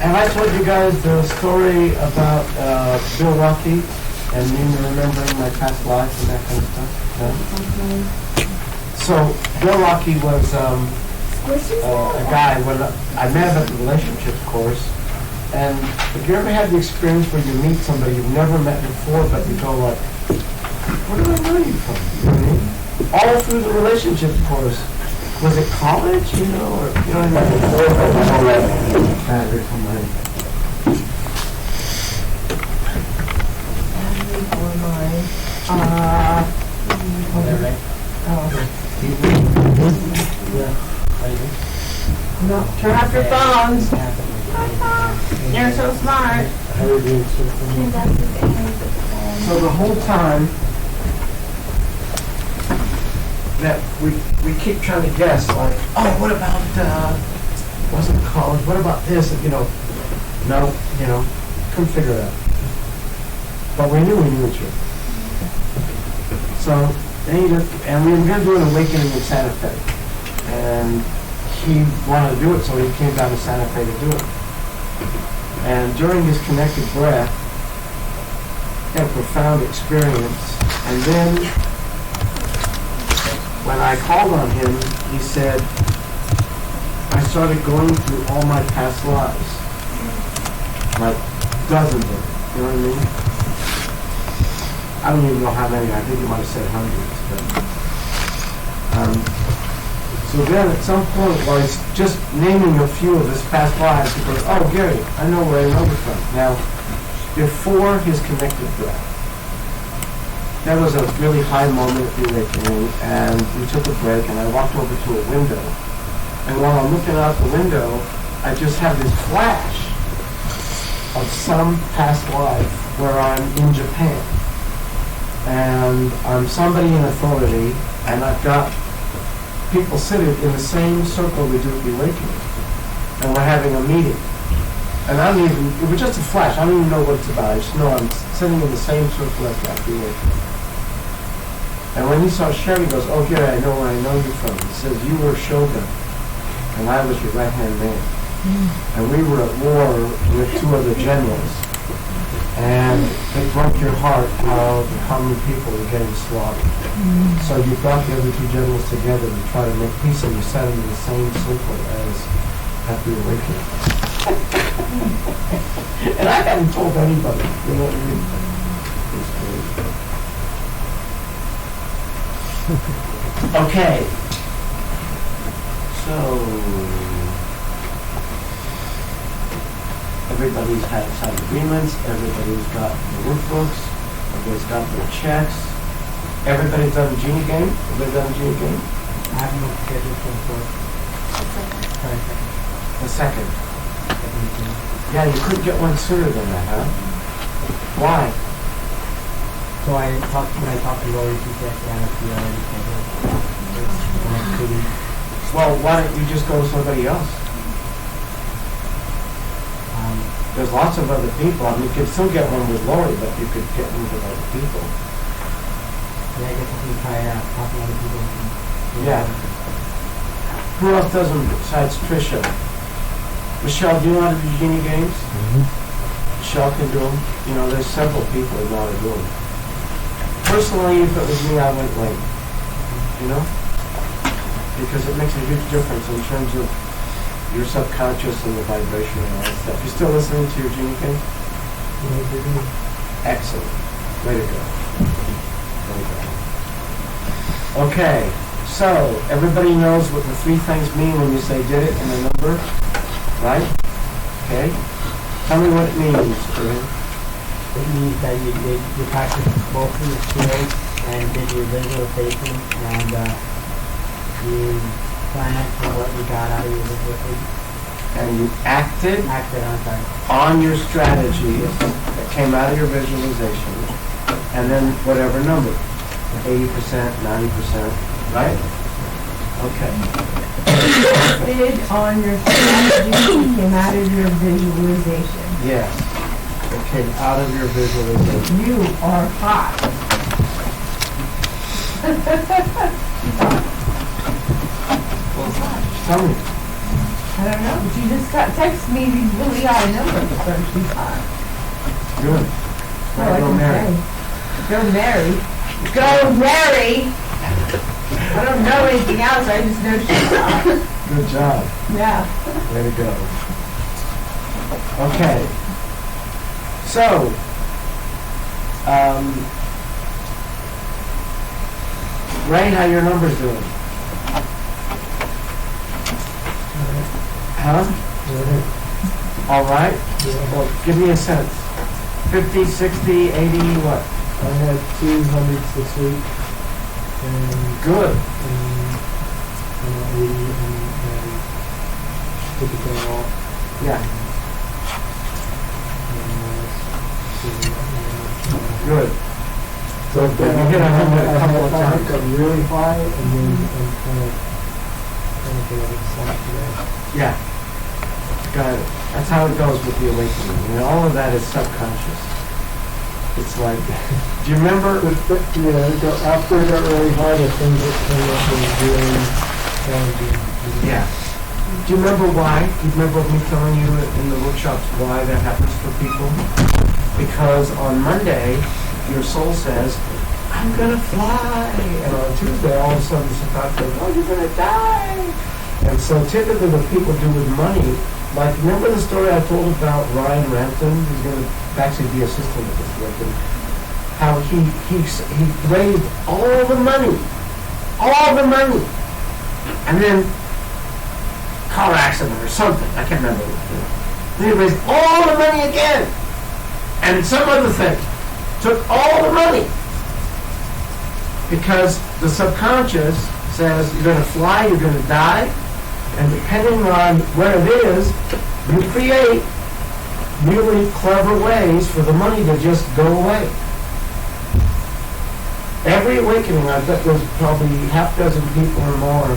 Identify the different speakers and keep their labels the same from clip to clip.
Speaker 1: have I told you guys the story about Bill Rocky and me remembering my past life and that kind of stuff? No? So Bill Rocky was a guy when I met him at the relationship course. And have you ever had the experience where you meet somebody you've never met before, but you go like, where do I know you from? You know what I mean? All through the relationship course. Was it college, you know, or you know what I mean? Here's some money.
Speaker 2: No, turn off your phones. You're so smart.
Speaker 1: So the whole time that we keep trying to guess, like, oh, what about, wasn't college, what about this, you know, no, you know, couldn't figure it out. But we knew each other. So, and we were going to do an awakening in Santa Fe. And he wanted to do it, so he came down to Santa Fe to do it. And during his connected breath, he had a profound experience. And then, when I called on him, he said, I started going through all my past lives. Like dozens of them, you know what I mean? I don't even know how many, I think he might have said hundreds. But, so then at some point, while he's just naming a few of his past lives, he goes, oh, Gary, I know where I know you from. Now, before his connected breath, that was a really high moment at the awakening, and we took a break, and I walked over to a window. And while I'm looking out the window, I just have this flash of some past life where I'm in Japan. And I'm somebody in authority, and I've got people sitting in the same circle we do at the awakening. And we're having a meeting. And I don't even, it was just a flash, I don't even know what it's about. I just know I'm sitting in the same circle at the awakening. And when he saw Sherry, he goes, oh, Gary, I know where I know you from. He says, you were Shogun, and I was your right-hand man. And we were at war with two other generals. And it broke your heart how many people were getting slaughtered. So you brought the other two generals together to try to make peace, and you sat them in the same circle as at the awakening. And I hadn't told anybody, you know what I mean? It's crazy. Okay. So everybody's had signed agreements, everybody's got the workbooks, everybody's got their checks. Everybody's done a Genie game? Everybody done a Genie game?
Speaker 3: I have no schedule for the fourth.
Speaker 1: The second. Yeah, you couldn't get one sooner than that, huh? Why?
Speaker 3: So when I talked to Lori, she said I have to already scheduled the next 2 weeks.
Speaker 1: Well, why don't you just go with somebody else? There's lots of other people. I mean, you could still get one with Lori, but you could get one with other people.
Speaker 3: Yeah, I guess I can try talking to other people.
Speaker 1: Yeah. Who else does them besides Trisha? Michelle, do you know how to do Genie games?
Speaker 3: Mm-hmm.
Speaker 1: Michelle can do them. You know, there's several people who know how to do them. Personally, if it was me, I went late. You know? Because it makes a huge difference in terms of your subconscious and the vibration and all that stuff. You still listening to your Genie game? Excellent. Way to go. Way to go. Okay, so everybody knows what the three things mean when you say did it and a number, right? Okay. Tell me what it means, Corinne.
Speaker 3: It means that you practice both of your skills and did your visualization and you plan for what you got out of your visualization.
Speaker 1: And you acted
Speaker 3: I'm sorry.
Speaker 1: on your strategies that came out of your visualization, and then whatever number, 80%, 90%, right? Okay.
Speaker 2: Acted on your strategy that came out of your visualization.
Speaker 1: Yes. It came out of your visualization.
Speaker 2: You are hot.
Speaker 1: Tell me.
Speaker 2: I don't know, but you just texted me these really high numbers the first few times.
Speaker 1: Good.
Speaker 2: All I
Speaker 1: Go
Speaker 2: can
Speaker 1: Mary.
Speaker 2: say. Go Mary. Go Mary! I don't know anything else, I just know she's hot.
Speaker 1: Good job.
Speaker 2: Yeah.
Speaker 1: Way to go. Okay. So, Ray, how your numbers doing? Huh? All right? Well, give me a sense. 50, 60, 80, what?
Speaker 4: I had 200 this week, and
Speaker 1: Good.
Speaker 4: 80, and took a day off.
Speaker 1: Yeah,
Speaker 4: And,
Speaker 1: good.
Speaker 4: so
Speaker 1: You hit 100 a couple of times.
Speaker 4: got really high, and then I'm kind of getting slack today.
Speaker 1: Yeah. Got it. That's how it goes with the awakening. And all of that is subconscious. It's like, do you remember?
Speaker 4: After it got really high, the things that came up was really challenging.
Speaker 1: Yeah. Do you remember why? Do you remember me telling you in the workshops why that happens for people? Because on Monday, your soul says, I'm gonna fly. And on Tuesday, all of a sudden, the subconscious goes, oh, you're gonna die. And so typically what people do with money, like, remember the story I told about Ryan Rampton? He's gonna actually be assistant at this work. And how he raised all the money. And then car accident or something. I can't remember. Then he raised all the money again. And some other thing. Took all the money. Because the subconscious says you're going to fly, you're going to die. And depending on where it is, you create really clever ways for the money to just go away. Every awakening, I bet there's probably half dozen people or more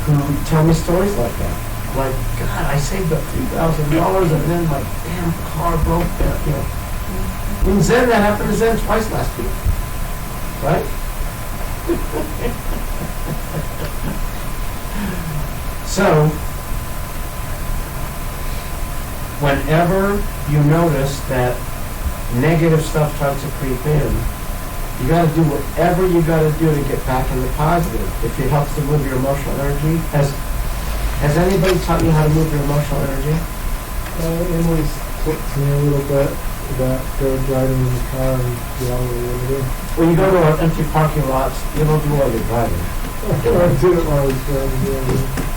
Speaker 1: who tell me stories like that. Like, God, I saved up $3,000 and then my damn car broke down, you know. In Zen, that happened to Zen twice last week. Right? So, whenever you notice that negative stuff starts to creep in, you got to do whatever you got to do to get back in the positive. If it helps to move your emotional energy, has anybody taught you how to move your emotional energy?
Speaker 4: Emily's talked to me a little bit about driving in the car and the hour or
Speaker 1: When you go to an empty parking lot, you don't do all your driving.
Speaker 4: I did it while I was driving.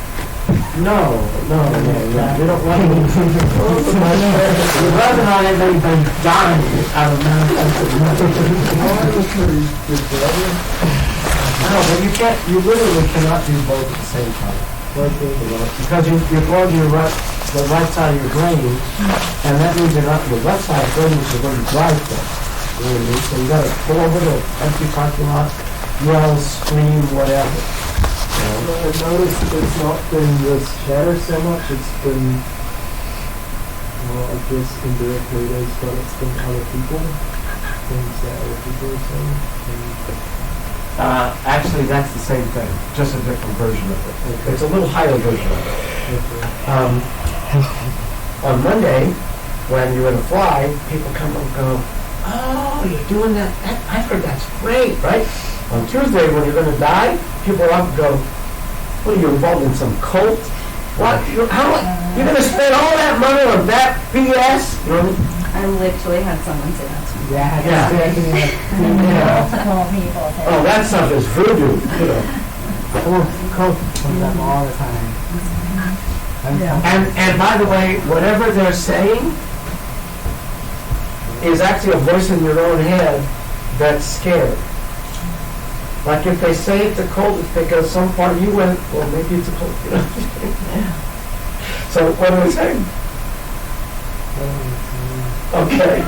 Speaker 1: No. You don't want to. You'd rather not have anybody dying out of
Speaker 4: I was pretty good driver.
Speaker 1: No, but you literally cannot do both at the same time. Because you're going to the right side of your brain, and that means you're not the left side of your brain, which is where you drive from. You know what I mean? So you gotta pull over to an empty parking lot, yell, scream, whatever. You know?
Speaker 4: I've noticed it's not been this chatter so much, it's been, well, I guess indirectly it is, but it's been other people, things that other people are saying.
Speaker 1: Actually, that's the same thing, just a different version of it. It's a little higher version of it. On Monday, when you're going to fly, people come and go, oh, you're doing that. I heard that's great, right? On Tuesday, when you're going to die, people up and go, what are you involved in some cult? What? You're going to spend all that money on that BS? You know what I mean?
Speaker 5: I literally had someone say that to me.
Speaker 2: Multiple people say
Speaker 1: Oh, that stuff is voodoo. You know.
Speaker 3: Coke comes up all the time.
Speaker 1: And by the way, whatever they're saying is actually a voice in your own head that's scared. Like if they say it's a cult, it's because some part of you went, well, maybe it's a cult. You know? So what are we saying? Okay.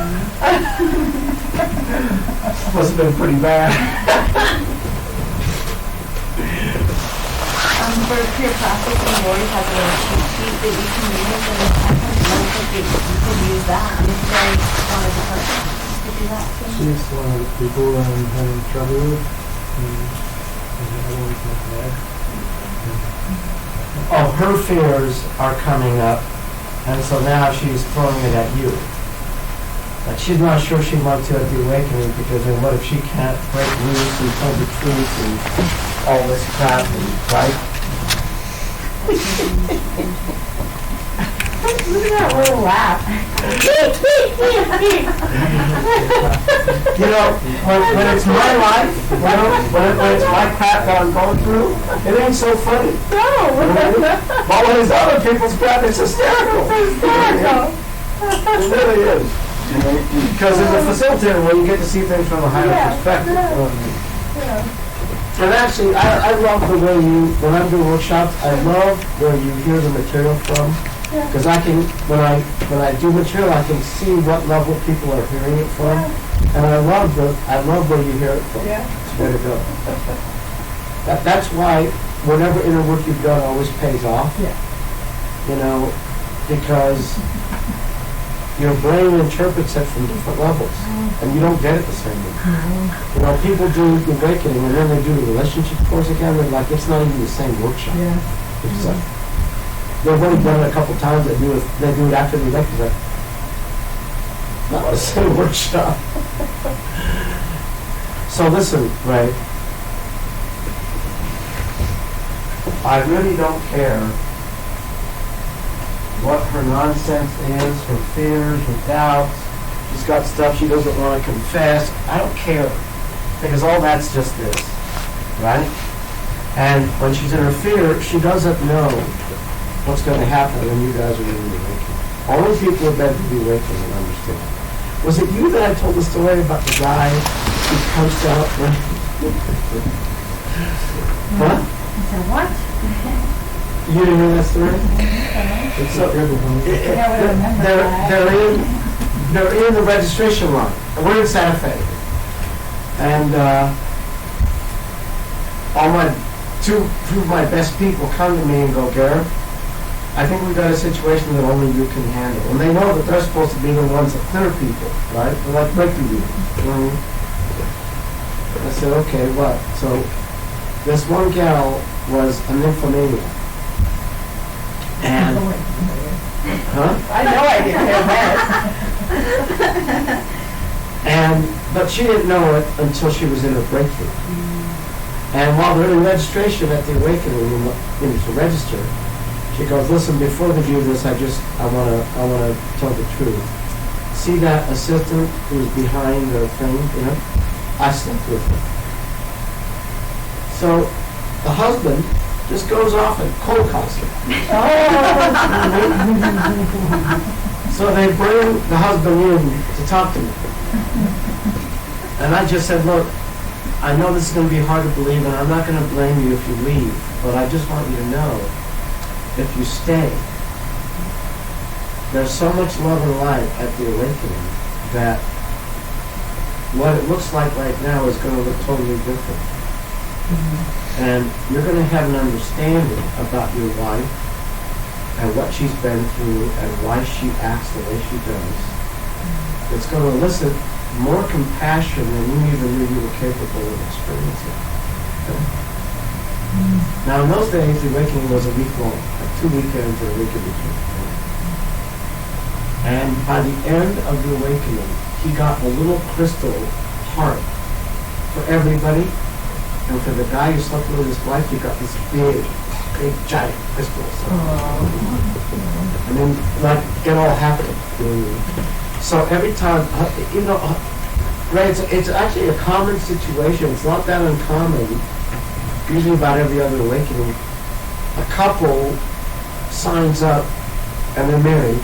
Speaker 1: Must have been pretty bad.
Speaker 5: For pure practice, and Lori has a little cheat sheet that you can use, and I kind of know that you could use that, and if they wanted to hurt you, you could do that too.
Speaker 4: She's one of the people that I'm having trouble with, and the other one's not bad.
Speaker 1: of her fears are coming up, and so now she's throwing it at you. But she's not sure she'd like to at the awakening, because then what if she can't break loose and tell the truth and all this crap, and, right?
Speaker 2: Look at that little laugh.
Speaker 1: You know, when it's my life, when it's my crap that I'm going through, it ain't so funny.
Speaker 2: No.
Speaker 1: But when it's other people's crap, it's hysterical.
Speaker 2: Hysterical.
Speaker 1: It really is. Because as a facilitator, well, you get to see things from a higher
Speaker 2: Yeah,
Speaker 1: perspective.
Speaker 2: yeah.
Speaker 1: And actually, I love the way you, when I'm doing workshops, I love where you hear the material from. Because I can, when I do material, I can see what level people are hearing it from. And I love where you hear it from.
Speaker 2: Yeah.
Speaker 1: It's way to go. That's why whatever inner work you've done always pays off.
Speaker 2: Yeah.
Speaker 1: You know, because your brain interprets it from different levels, and you don't get it the same way. You know, people do the awakening, and then they do the relationship course again, and like, it's not even the same workshop.
Speaker 2: Yeah.
Speaker 1: It's like, they've only done it a couple times, they do it after the awakening, like, not the same workshop. So listen, Ray, I really don't care what her nonsense is, her fears, her doubts. She's got stuff she doesn't want to confess. I don't care, because all that's just this, right? And when she's in her fear, she doesn't know what's going to happen when you guys are in the awakening. Only people who are meant to be awakened will understand. Was it you that I told the story about the guy who punched out when... Huh?
Speaker 2: So what?
Speaker 1: You didn't hear that story?
Speaker 4: It's so good to know.
Speaker 2: Yeah, we remember that.
Speaker 1: They're in the registration line. We're in Santa Fe. And all my two of my best people come to me and go, Garrett, I think we've got a situation that only you can handle. And they know that they're supposed to be the ones that clear people, right? They're like breakthrough people. I said, okay, what? So this one gal was a nymphomaniac. And, huh?
Speaker 2: I know I didn't hear that.
Speaker 1: But she didn't know it until she was in her breakthrough. And while they're in registration at the awakening, to register, she goes, listen, before they do this, I want to tell the truth. See that assistant who's behind the thing, you know? I slept with her. So the husband just goes off and cold calls her. So they bring the husband in to talk to me. And I just said, look, I know this is going to be hard to believe, and I'm not going to blame you if you leave, but I just want you to know, if you stay, there's so much love and light at the awakening that what it looks like right now is going to look totally different. And you're going to have an understanding about your wife and what she's been through and why she acts the way she does. It's going to elicit more compassion than you even knew you were capable of experiencing. Okay? Now, in those days, the awakening was a week long, like 2 weekends or a week in between. And by the end of the awakening, he got a little crystal heart for everybody. And for the guy who slept with his wife, he got this big, giant crystal. And then, like, it all happened. So every time, you know, right, it's actually a common situation. It's not that uncommon. Usually about every other awakening, a couple signs up and they're married.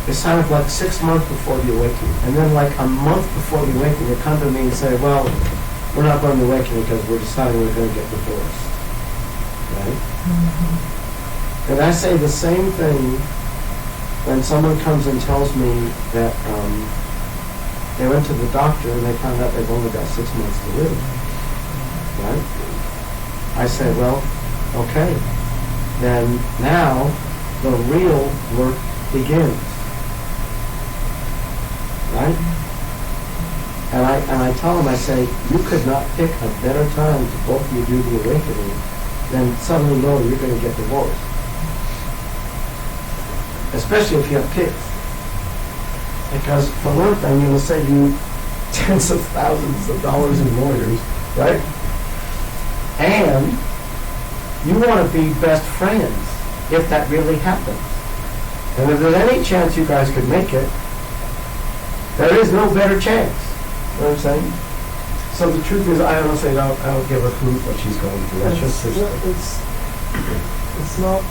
Speaker 1: They sign up like 6 months before the awakening. And then like a month before the awakening, they come to me and say, well, we're not going to the awakening because we're deciding we're going to get divorced. Right? Mm-hmm. And I say the same thing when someone comes and tells me that they went to the doctor and they found out they've only got 6 months to live. Right? I say, well, okay, then now the real work begins. Right? And I tell them, I say, you could not pick a better time to both of you do the awakening then suddenly know you're gonna get divorced. Especially if you have kids. Because for one thing, it will save you tens of thousands of dollars in lawyers, right? And you want to be best friends if that really happens. And if there's any chance you guys could make it, there is no better chance. You know what I'm saying? So the truth is, I honestly don't give a hoot what she's going through. That's just her stuff.
Speaker 4: It's not,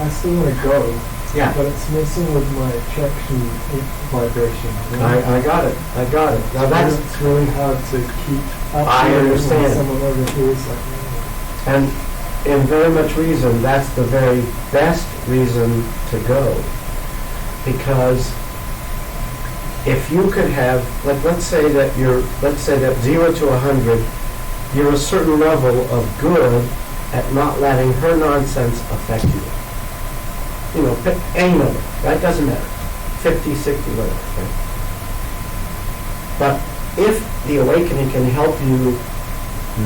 Speaker 4: I still want to go,
Speaker 1: Yeah,
Speaker 4: but it's messing with my attraction vibration. You know?
Speaker 1: I got it. Now that's,
Speaker 4: it's really hard to keep up
Speaker 1: I
Speaker 4: with when
Speaker 1: understand.
Speaker 4: someone over here is like,
Speaker 1: and in very much reason, that's the very best reason to go. Because if you could have, like, let's say that 0 to 100, you're a certain level of good at not letting her nonsense affect you. You know, pick any number, that doesn't matter. 50, 60, whatever, right? But if the awakening can help you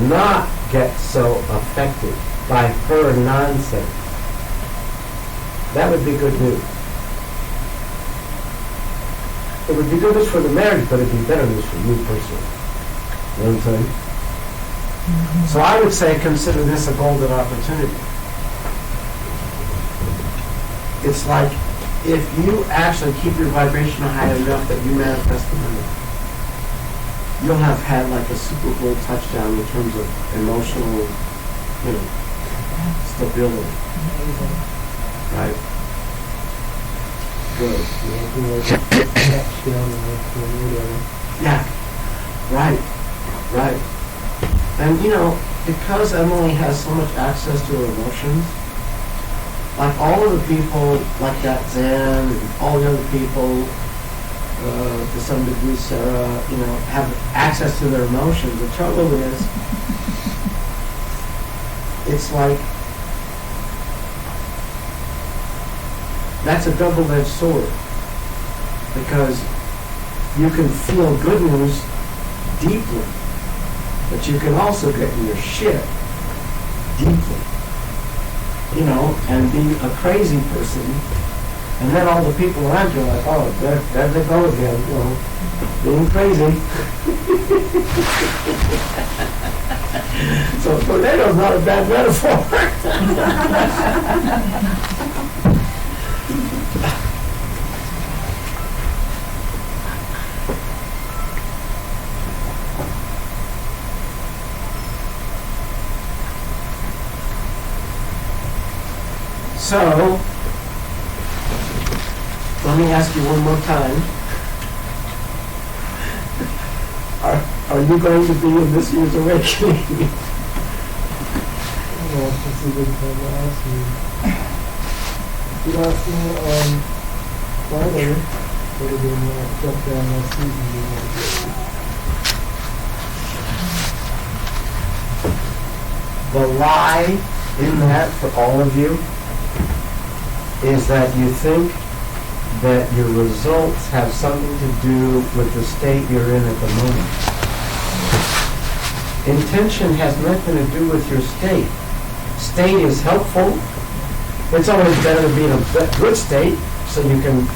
Speaker 1: not get so affected by her nonsense, that would be good news. It would be good news for the marriage, but it'd be better news for you personally. You know what I'm saying? So I would say consider this a golden opportunity. It's like if you actually keep your vibration high enough that you manifest the money, you'll have had like a Super Bowl touchdown in terms of emotional, stability. Right? Good. Yeah. Right. And because Emily has so much access to her emotions, like all of the people, like that Zen and all the other people, to some degree Sarah, have access to their emotions. The trouble is, it's like, that's a double-edged sword. Because you can feel good news deeply, but you can also get in your shit deeply. And be a crazy person, and then all the people around you are like, oh, there they go again, being crazy. So a tornado's not a bad metaphor. So, let me ask you one more time. Are you going to be in this year's awakening?
Speaker 4: This is a good time to ask me. If you asked me on Friday, would have been jump down last season.
Speaker 1: The lie in that for all of you is that you think that your results have something to do with the state you're in at the moment. Intention has nothing to do with your state. State is helpful. It's always better to be in a good state so you can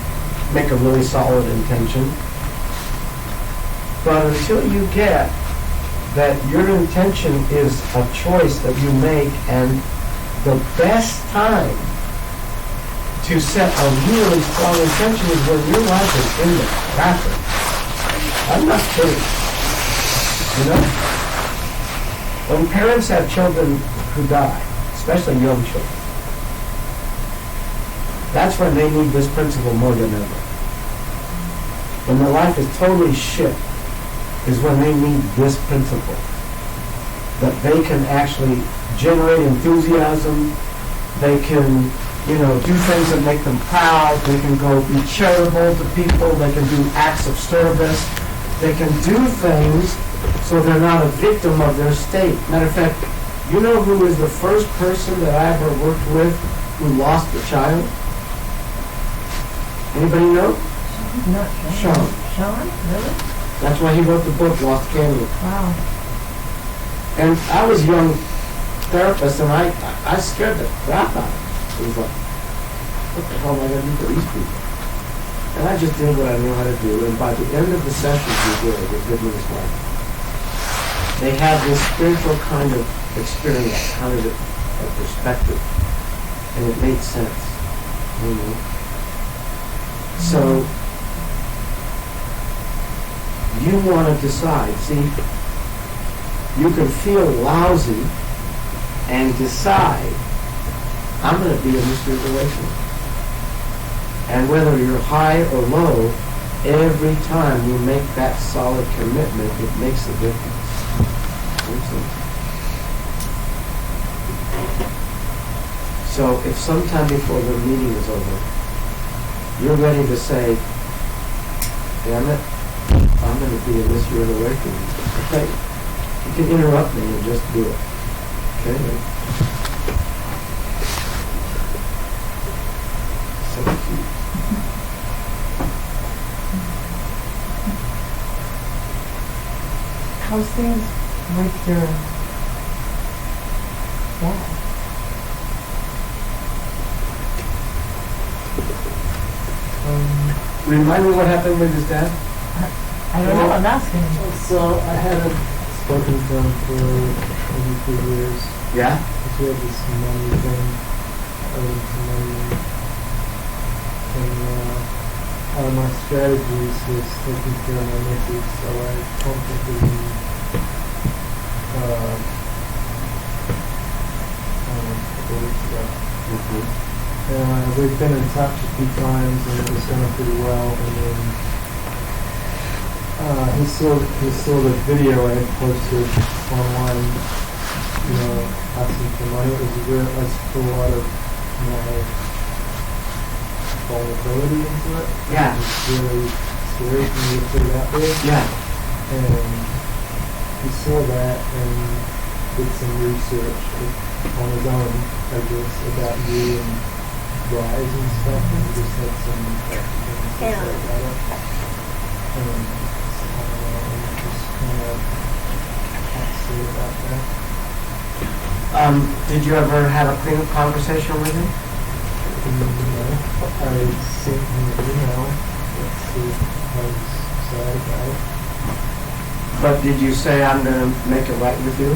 Speaker 1: make a really solid intention. But until you get that your intention is a choice that you make, and the best time to set a really strong intention is when your life is in the crapper. I'm not kidding. When parents have children who die, especially young children, that's when they need this principle more than ever. When their life is totally shit, is when they need this principle. That they can actually generate enthusiasm, they can do things that make them proud. They can go be charitable to people. They can do acts of service. They can do things so they're not a victim of their state. Matter of fact, you know who is the first person that I ever worked with who lost a child? Anybody know?
Speaker 2: Not
Speaker 1: Sean.
Speaker 2: Sean? Really?
Speaker 1: That's why he wrote the book, Lost Canada.
Speaker 2: Wow.
Speaker 1: And I was young therapist, and I scared the crap out of it. It was like, what the hell am I gonna do for these people? And I just did what I knew how to do, and by the end of the sessions we did with him and his wife, they had this spiritual kind of experience, kind of a perspective, and it made sense, you know? So, you want to decide, see, you can feel lousy and decide, I'm going to be in this spiritual awakening. And whether you're high or low, every time you make that solid commitment, it makes a difference. Makes sense? So if sometime before the meeting is over, you're ready to say, damn it, I'm going to be in this spiritual awakening. Okay? You can interrupt me and just do it. Okay? So cute.
Speaker 2: How's things with your dad?
Speaker 1: Remind me what happened with his dad?
Speaker 2: I don't know, I'm asking.
Speaker 4: So I hadn't spoken to him for maybe 2 years.
Speaker 1: Yeah?
Speaker 4: Because we had this money thing, owing some money. And one of my strategies was taking care of my missus, so I contacted him a couple weeks ago. We've been in touch a few times and it was going pretty well, and then he saw the video I had posted online, you know, asking for money. It was for a lot of my vulnerability into it.
Speaker 1: Yeah.
Speaker 4: It's really scary for me to put it out there.
Speaker 1: Yeah.
Speaker 4: And he saw that and did some research on his own, I guess, about you and Rise and stuff, and he just had some things to say about it. And just kind of say about that.
Speaker 1: Did you ever have a clean conversation with him?
Speaker 4: I sent him an email. Let's see how he's sad about it.
Speaker 1: But did you say, I'm going to make it right with you?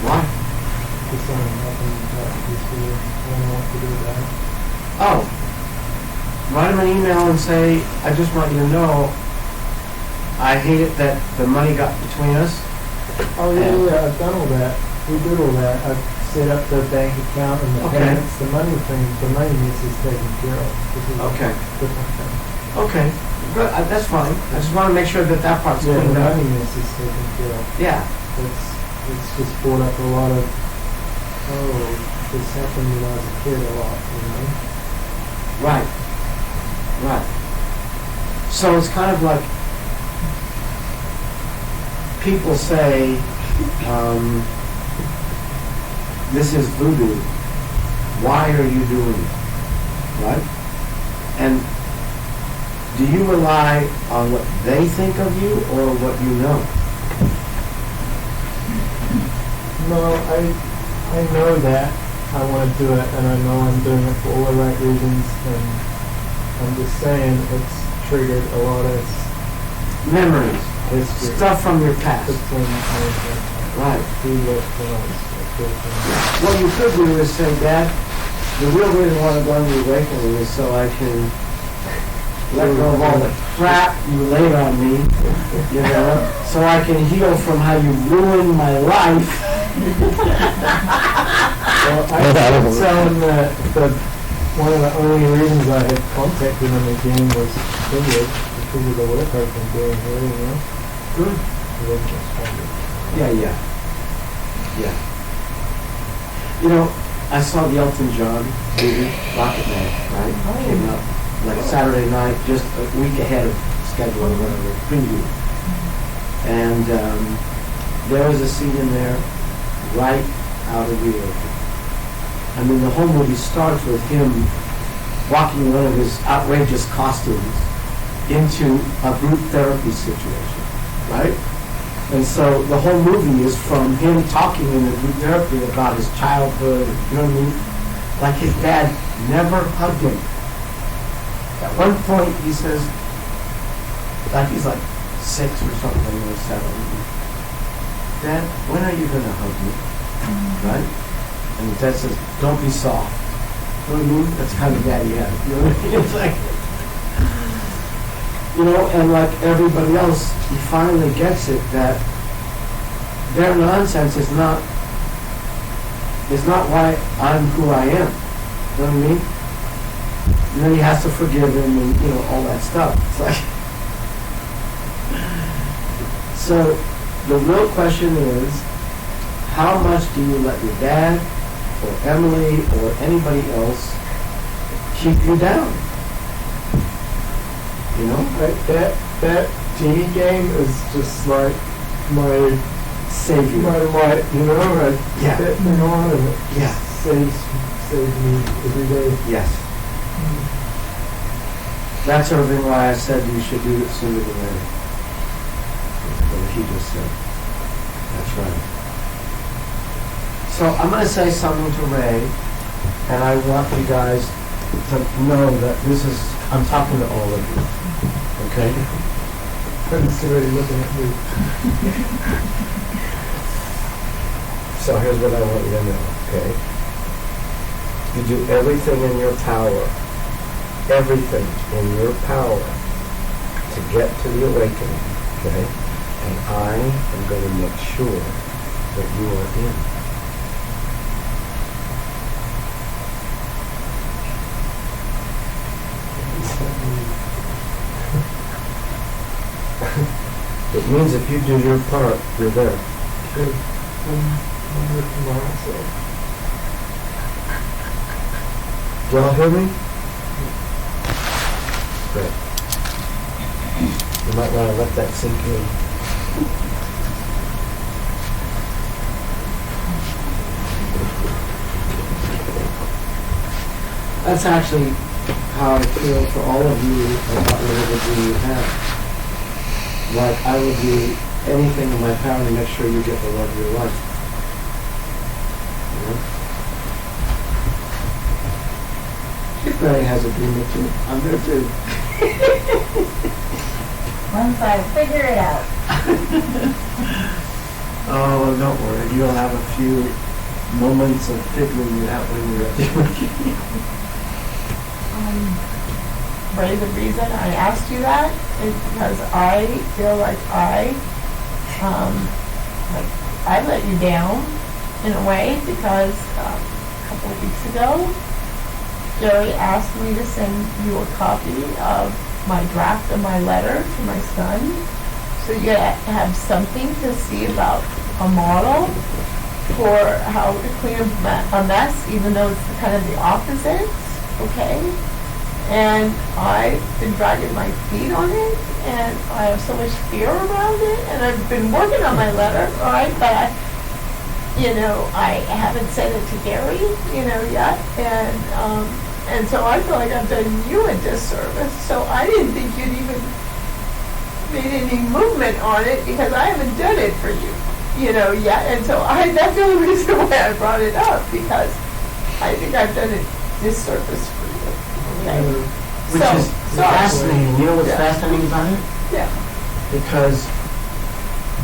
Speaker 1: Why?
Speaker 4: Just nothing that he's doing. I don't know what to do about it.
Speaker 1: Oh. Write him an email and say, I just want you to know, I hate it that the money got between us.
Speaker 4: Oh yeah, I've done all that. We did all that. I've set up the bank account and the
Speaker 1: Okay.
Speaker 4: payments. The money thing, the money is taken care of. This is
Speaker 1: Okay.
Speaker 4: a different thing.
Speaker 1: Okay. Good. That's fine. I just want to make sure that that part's
Speaker 4: Yeah, the
Speaker 1: cleaned up.
Speaker 4: money is taken care of.
Speaker 1: Yeah.
Speaker 4: It's just brought up a lot of, this happened when I was a kid a lot, you know?
Speaker 1: Right. Right. So it's kind of like people say, this is voodoo. Why are you doing it? Right? And do you rely on what they think of you or what you know?
Speaker 4: No, I know that I want to do it, and I know I'm doing it for all the right reasons, and I'm just saying it's triggered a lot of
Speaker 1: Memories.
Speaker 4: history.
Speaker 1: Stuff from your past.
Speaker 4: Between
Speaker 1: Right.
Speaker 4: who lived when I was a kid.
Speaker 1: What you could do is say, Dad, the real reason why I'm going to the awakening is so I can let go of all the crap you laid on me, you know, so I can heal from how you ruined my life.
Speaker 4: Well, I was telling that one of the only reasons I had contacted him again was because of the work I've been doing here, you know.
Speaker 1: Good.
Speaker 4: He wasn't responding.
Speaker 1: Yeah. You know, I saw the Elton John movie, Rocket Man, right? Came out like Saturday night, just a week ahead of schedule or whatever, preview. And there was a scene in there right out of the open. I mean, the whole movie starts with him walking in one of his outrageous costumes into a group therapy situation, right? And so the whole movie is from him talking in the group therapy about his childhood, you know what I mean? Like his dad never hugged him. At one point he says, like he's like 6 or something or 7. Dad, when are you gonna hug me? Right? And his dad says, don't be soft. You know what I mean? That's kind of daddy had. You know what I mean? It's like, you know, and like everybody else, he finally gets it that their nonsense is not why I'm who I am. You know what I mean? And then he has to forgive him and, you know, all that stuff. It's like, so the real question is, how much do you let your dad or Emily or anybody else keep you down? You know?
Speaker 4: That TV game is just like my
Speaker 1: Savior.
Speaker 4: life, you know, I
Speaker 1: Yeah.
Speaker 4: sit thing on and it
Speaker 1: Yeah.
Speaker 4: saves me every day.
Speaker 1: Yes. That's everything why I said you should do it sooner than later. What he just said. That's right. So I'm going to say something to Ray, and I want you guys to know that this is, I'm talking to all of you. Okay?
Speaker 4: Friends already looking at me.
Speaker 1: So here's what I want you to know, okay? You do everything in your power, everything in your power to get to the awakening, okay? And I am going to make sure that you are in. It means if you do your part, you're there.
Speaker 4: Good. I'm here tomorrow, so.
Speaker 1: Do y'all hear me? Good. You might want to let that sink in. That's actually how I feel for all of you about whatever dream you have. Like, I will do anything in my power to make sure you get the love of your life. You know? Ray has a dream or two. I'm there too.
Speaker 5: Once I figure it out.
Speaker 1: Oh, don't worry. You'll have a few moments of figuring it out when you're at the awakening.
Speaker 2: Ray, the reason I asked you that is because I feel like I let you down in a way because a couple of weeks ago, Jerry asked me to send you a copy of my draft of my letter to my son, so you have something to see about a model for how to clean a mess, even though it's kind of the opposite, okay? And I've been dragging my feet on it, and I have so much fear around it, and I've been working on my letter, all right, but I haven't sent it to Gary, yet, and so I feel like I've done you a disservice, so I didn't think you'd even made any movement on it, because I haven't done it for you, yet, and so that's the only reason why I brought it up, because I think I've done a disservice for you. Okay.
Speaker 1: Which is fascinating. You know what's fascinating about it?
Speaker 2: Yeah.
Speaker 1: Because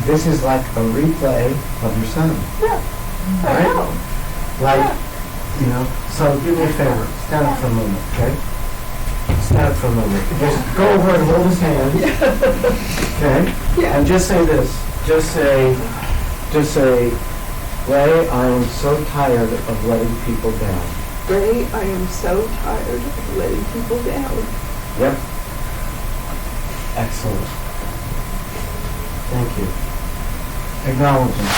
Speaker 1: this is like a replay of your son.
Speaker 2: Yeah. I
Speaker 1: Right?
Speaker 2: know.
Speaker 1: Like, so do me a favor. Stand up for a moment, okay? Stand up for a moment. Just go over and hold his hand. Okay?
Speaker 2: Yeah.
Speaker 1: And just say this. Just say, Ray, I am so tired of letting people down.
Speaker 6: Ray, I am so tired of letting people down.
Speaker 1: Yep. Excellent. Thank you. Acknowledgement.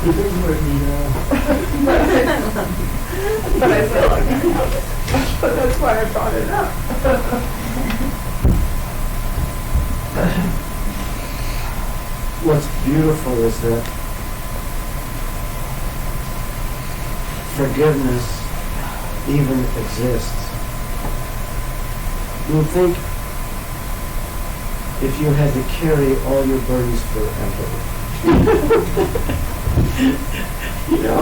Speaker 4: You didn't let me know.
Speaker 6: But I feel like I have it. That's why I brought it up.
Speaker 1: What's beautiful is that forgiveness even exists. You would think if you had to carry all your burdens forever. You know,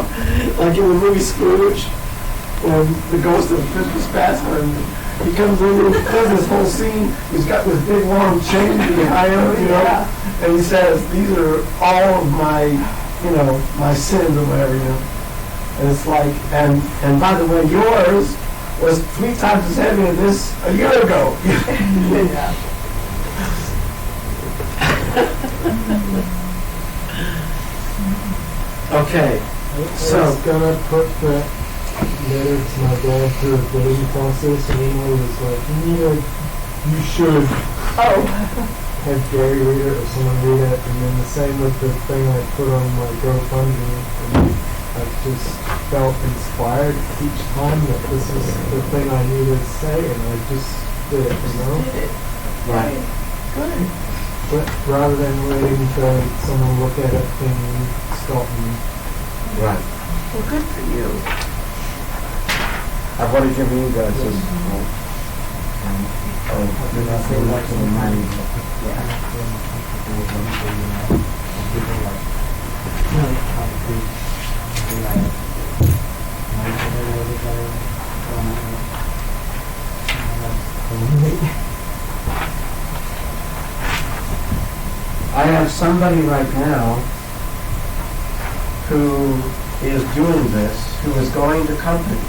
Speaker 1: like in the movie Scrooge, when the ghost of Christmas past, when he comes in and does this whole scene, he's got this big long chain behind him, you know, and he says, these are all of my, you know, my sins or whatever, you know. And it's like, and by the way, yours was 3 times as heavy as this a year ago.
Speaker 2: Yeah.
Speaker 1: Okay,
Speaker 4: I
Speaker 1: so,
Speaker 4: was gonna put that letter to my dad through a bidding process, and he was like, you should
Speaker 2: Oh,
Speaker 4: have Gary read it or someone read it, and then the same with the thing I put on my GoFundMe, and I just felt inspired each time that this is the thing I needed to say, and I just did it, you know?
Speaker 2: did it.
Speaker 1: right.
Speaker 2: Good.
Speaker 4: But rather than waiting for someone to look at it and stop me.
Speaker 1: Right.
Speaker 2: Well, good for you.
Speaker 1: I've already given you guys this. Nothing like the money. I have somebody right now who is doing this, who is going to companies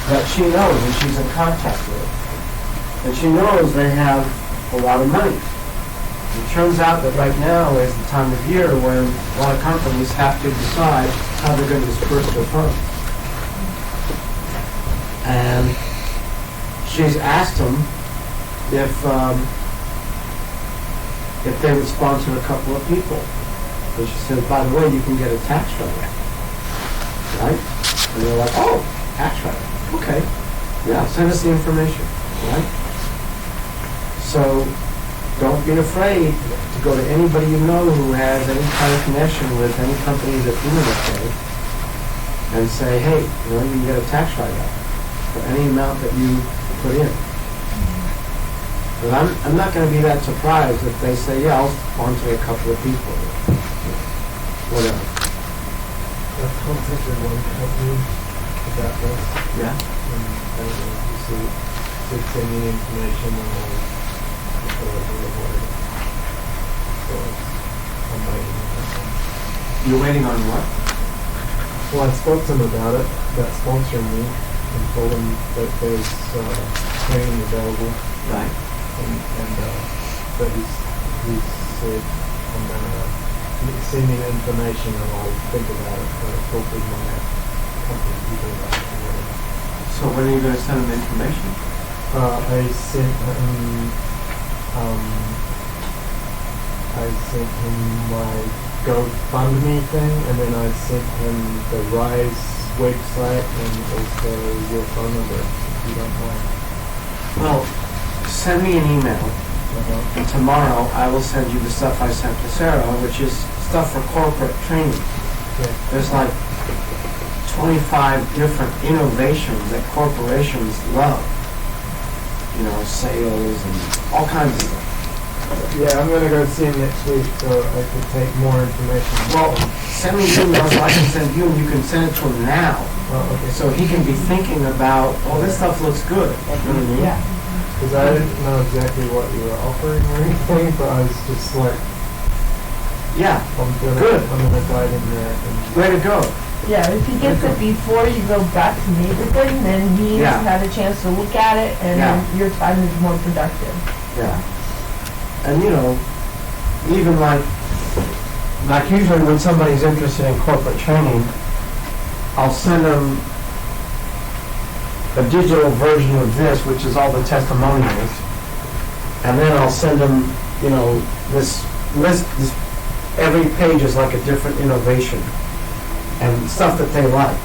Speaker 1: that she knows and she's in contact with. And she knows they have a lot of money. It turns out that right now is the time of year when a lot of companies have to decide how they're going to disperse their funds. And she's asked them if they would sponsor a couple of people. And she said, by the way, you can get a tax write-off. Right? And they're like, oh, tax write-off. Okay. Yeah, send us the information. Right? So don't be afraid to go to anybody you know who has any kind of connection with any company that's doing okay and say, hey, you know, you can get a tax write-off for any amount that you put in. But I'm not going to be that surprised if they say, yeah, I'll sponsor a couple of people. Whatever.
Speaker 4: I've contacted one company about this,
Speaker 1: Yeah?
Speaker 4: and they said send me information and I'll put it on the board. So I'm waiting on that.
Speaker 1: You're waiting on what?
Speaker 4: Well, I spoke to him about it, about sponsoring me, and told him that there's training available.
Speaker 1: Right.
Speaker 4: But he said, I'm gonna send me the information and I'll think about it, talk with my company people about it. And whatever.
Speaker 1: So when are you going to send them information?
Speaker 4: I sent him my GoFundMe thing, and then I sent him the Rise website and also your phone number, if you don't mind.
Speaker 1: Well, send me an email. And tomorrow I will send you the stuff I sent to Sarah, which is stuff for corporate training.
Speaker 4: Okay.
Speaker 1: There's like 25 different innovations that corporations love. You know, sales and all kinds of stuff.
Speaker 4: Yeah, I'm gonna go see him next week so I can take more information.
Speaker 1: Well, send me emails I can send you and you can send it to him now.
Speaker 4: Oh, okay.
Speaker 1: So he can be thinking about, oh, this stuff looks good. You know what I mean?
Speaker 2: Yeah.
Speaker 4: Because I didn't know exactly what you were offering or anything, but I was just like,
Speaker 1: Yeah,
Speaker 4: I'm
Speaker 1: Good.
Speaker 4: gonna dive in there and
Speaker 1: way to go.
Speaker 2: Yeah, if he gets it before you go back to meet with him, then he
Speaker 1: Yeah.
Speaker 2: has had a chance to look at it, and
Speaker 1: Yeah.
Speaker 2: then your time is more productive.
Speaker 1: Yeah. And you know, even like usually when somebody's interested in corporate training, I'll send them a digital version of this, which is all the testimonials. And then I'll send them, you know, this list, every page is like a different innovation and stuff that they like.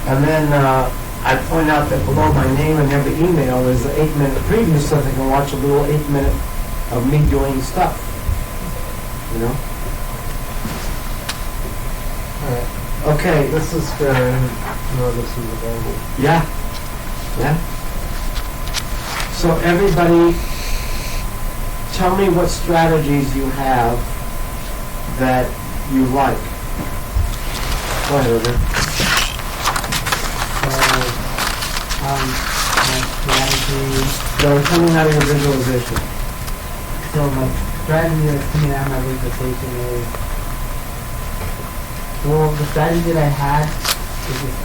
Speaker 1: And then I point out that below my name and every email is the 8-minute preview so they can watch a little 8-minute of me doing stuff, you know?
Speaker 4: alright.
Speaker 1: Okay,
Speaker 4: This is for notice is available.
Speaker 1: yeah, yeah. So everybody, tell me what strategies you have that you like. Go ahead, Irvin.
Speaker 3: So, my strategy,
Speaker 1: No, tell me how your visualization.
Speaker 3: so my strategy that's coming out of my visualization is, well, the strategy that I had is just,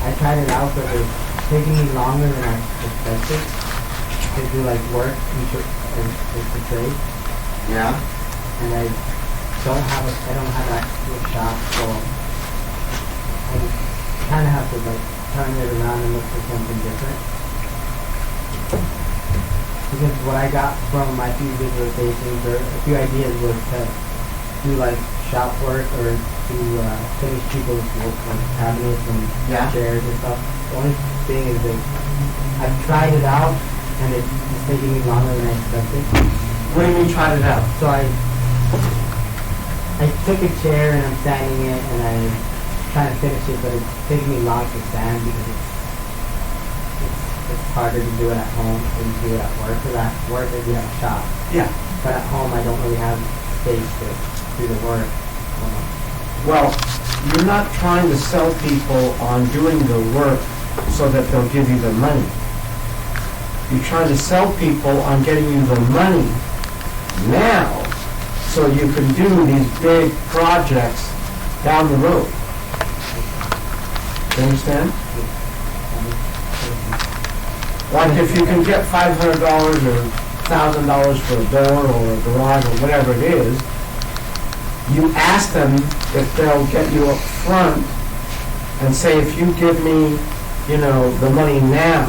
Speaker 3: I tried it out, but it was taking me longer than I expected to do like work and to trade.
Speaker 1: Yeah.
Speaker 3: And I don't have an actual shop, so I kind of have to like turn it around and look for something different. Because what I got from my few visualizations or a few ideas was to do like shop work or to finish people's work like cabinets and
Speaker 1: Yeah.
Speaker 3: chairs and stuff. The only thing is that I've tried it out and it's taking me longer than I expected.
Speaker 1: What do you mean you tried it out?
Speaker 3: So I took a chair and I'm sanding it and I'm trying to finish it, but it's taking me long to sand because it's harder to do it at home than to do it at work. Because at work I do have a shop,
Speaker 1: Yeah.
Speaker 3: but at home I don't really have space to do the work.
Speaker 1: Well, you're not trying to sell people on doing the work so that they'll give you the money. You're trying to sell people on getting you the money now so you can do these big projects down the road. You understand? Like if you can get $500 or $1,000 for a door or a garage or whatever it is, you ask them if they'll get you up front and say, if you give me, the money now,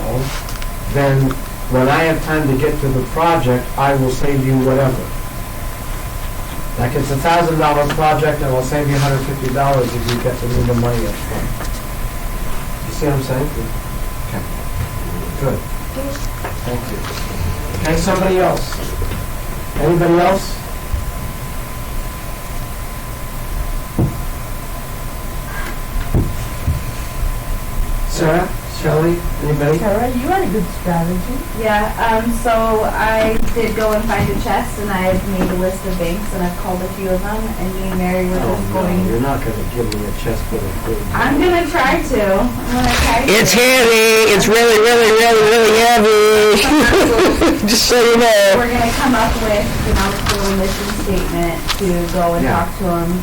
Speaker 1: then when I have time to get to the project, I will save you whatever. Like it's $1,000 project, and I'll save you $150 if you get to me the money up front. You see what I'm saying? Okay. Good. Thank you. Okay, somebody else? Anybody else? Sarah? Shelley? Anybody?
Speaker 2: Tara, you had a good strategy.
Speaker 5: Yeah, so I did go and find a chest, and I've made a list of banks, and I've called a few of them, and me and Mary were
Speaker 1: Oh,
Speaker 5: just
Speaker 1: no,
Speaker 5: going.
Speaker 1: you're not gonna give me a chest full of gold.
Speaker 5: I'm gonna try to.
Speaker 7: It's heavy. It's really, really, really, really heavy. Just so you know.
Speaker 5: We're gonna come up with, a little mission statement to go and
Speaker 1: Yeah.
Speaker 5: talk to them.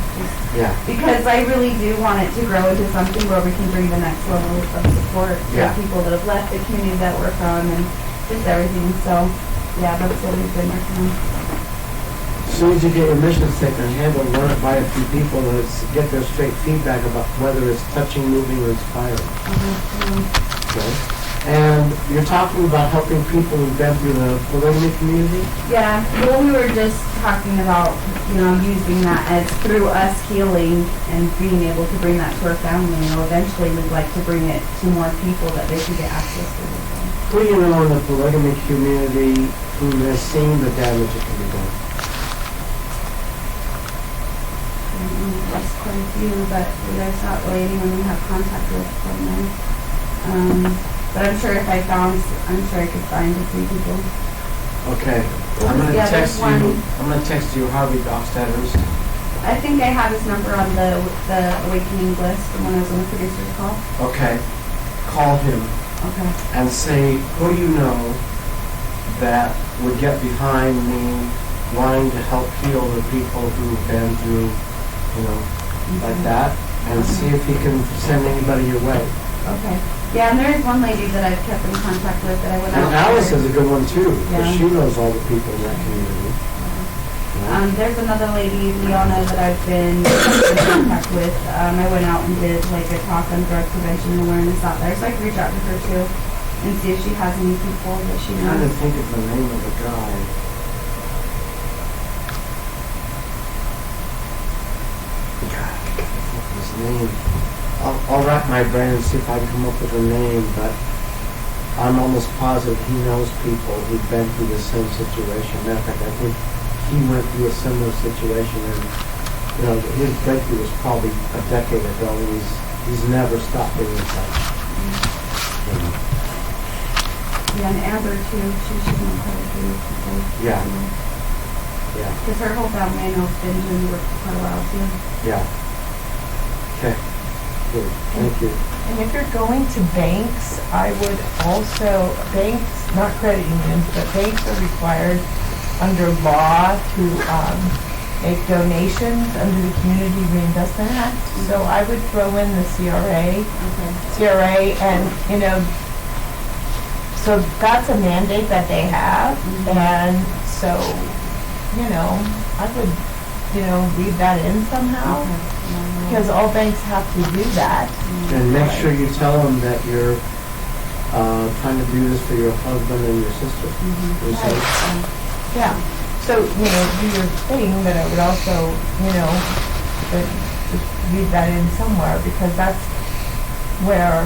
Speaker 1: Yeah,
Speaker 5: Because I really do want it to grow into something where we can bring the next level of support
Speaker 1: Yeah.
Speaker 5: to people that have left the community that we're from and just everything. So, yeah, that's what we've been working on.
Speaker 1: as soon as you get your mission statement handled, run it by a few people and get their straight feedback about whether it's touching, moving, or inspiring. Okay? And you're talking about helping people who've been through the polygamy community?
Speaker 5: Yeah, well, we were just talking about, using that as through us healing and being able to bring that to our family. Eventually we'd like to bring it to more people that they can get access to it.
Speaker 1: Who do you know in the polygamy community who has seen the damage it can be done?
Speaker 5: There's quite a few, but there's not really anyone we have contact with from them. But I'm sure if I found, I'm sure I could find a few people.
Speaker 1: Okay, I'm gonna
Speaker 5: Yeah, there's
Speaker 1: text you,
Speaker 5: one.
Speaker 1: I'm gonna text you Harvey Dockstadter's.
Speaker 5: I think I have his number on the Awakening list from when I was on the producer's call.
Speaker 1: Okay, call him
Speaker 5: Okay.
Speaker 1: and say, who do you know that would get behind me wanting to help heal the people who've been through, like that, and see if he can send anybody your way.
Speaker 5: Okay. Yeah, and there's one lady that I've kept in contact with that I went out.
Speaker 1: And Alice
Speaker 5: with.
Speaker 1: is a good one too, because
Speaker 5: Yeah.
Speaker 1: she knows all the people in that community.
Speaker 5: There's another lady, Leona, that I've been in contact with. I went out and did like a talk on drug prevention and awareness out there, so I could reach out to her too and see if she has any people that she
Speaker 1: I'm trying to
Speaker 5: knows.
Speaker 1: think of the name of the guy. God, what's his name? I'll rack my brain and see if I can come up with a name, but I'm almost positive he knows people who've been through the same situation. Matter of fact, I think he went through a similar situation, and you know, his breakthrough was probably a decade ago, and he's never stopped being in touch. You know.
Speaker 5: Yeah, and Amber too, she's not quite a few people.
Speaker 1: Yeah. Yeah,
Speaker 5: Because her whole family, I know, has been doing the work for quite a while too.
Speaker 1: yeah. Okay, good, thank you.
Speaker 2: And if you're going to banks, I would also, banks, not credit unions, but banks are required under law to make donations under the Community Reinvestment Act. So I would throw in the
Speaker 5: Okay.
Speaker 2: CRA, and, you know, so that's a mandate that they have, and so, you know, I would, you know, read that in somehow, because all banks have to do that.
Speaker 1: And make sure you tell them that you're trying to do this for your husband and your sister. Your son.
Speaker 2: Yeah, so, you know, do your thing, but I would also, you know, just read that in somewhere, because that's where,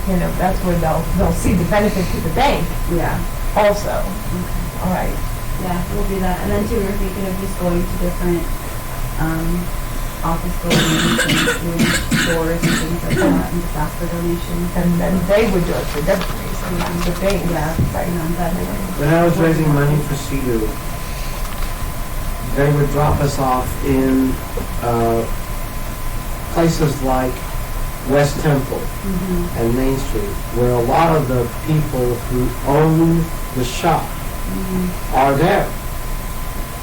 Speaker 2: you know, that's where they'll see the benefit to the bank
Speaker 5: Yeah.
Speaker 2: also. All right.
Speaker 5: Yeah, we'll do that. And then too, we were thinking of just going to different, office buildings and doing stores and things like that and just ask for donations.
Speaker 2: And then they would do it for different reasons, the bank.
Speaker 5: Yeah,
Speaker 2: Right.
Speaker 5: that
Speaker 1: When I was raising money for CEDU, they would drop us off in places like West Temple and Main Street, where a lot of the people who own the shop are there.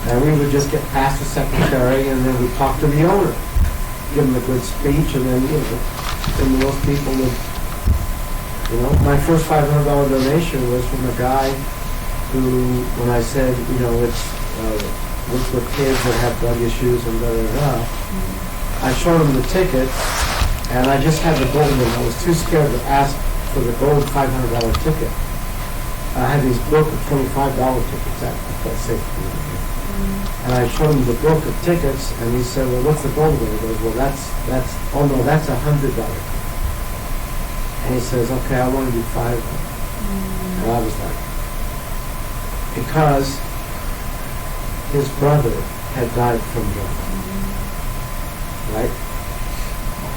Speaker 1: And we would just get past the secretary, and then we'd talk to the owner, give him a good speech, and then, you know, then most people would, you know, my first $500 donation was from a guy who, when I said, you know, it's for kids that have drug issues and da-da-da, I showed him the ticket, and I just had the gold one. I was too scared to ask for the gold $500 ticket. I had these book of $25 tickets at that safety. And I showed him the book of tickets, and he said, well, what's the gold one? He goes, well, that's $100. And he says, okay, I want to do 5. And I was like, because his brother had died from drugs. Right?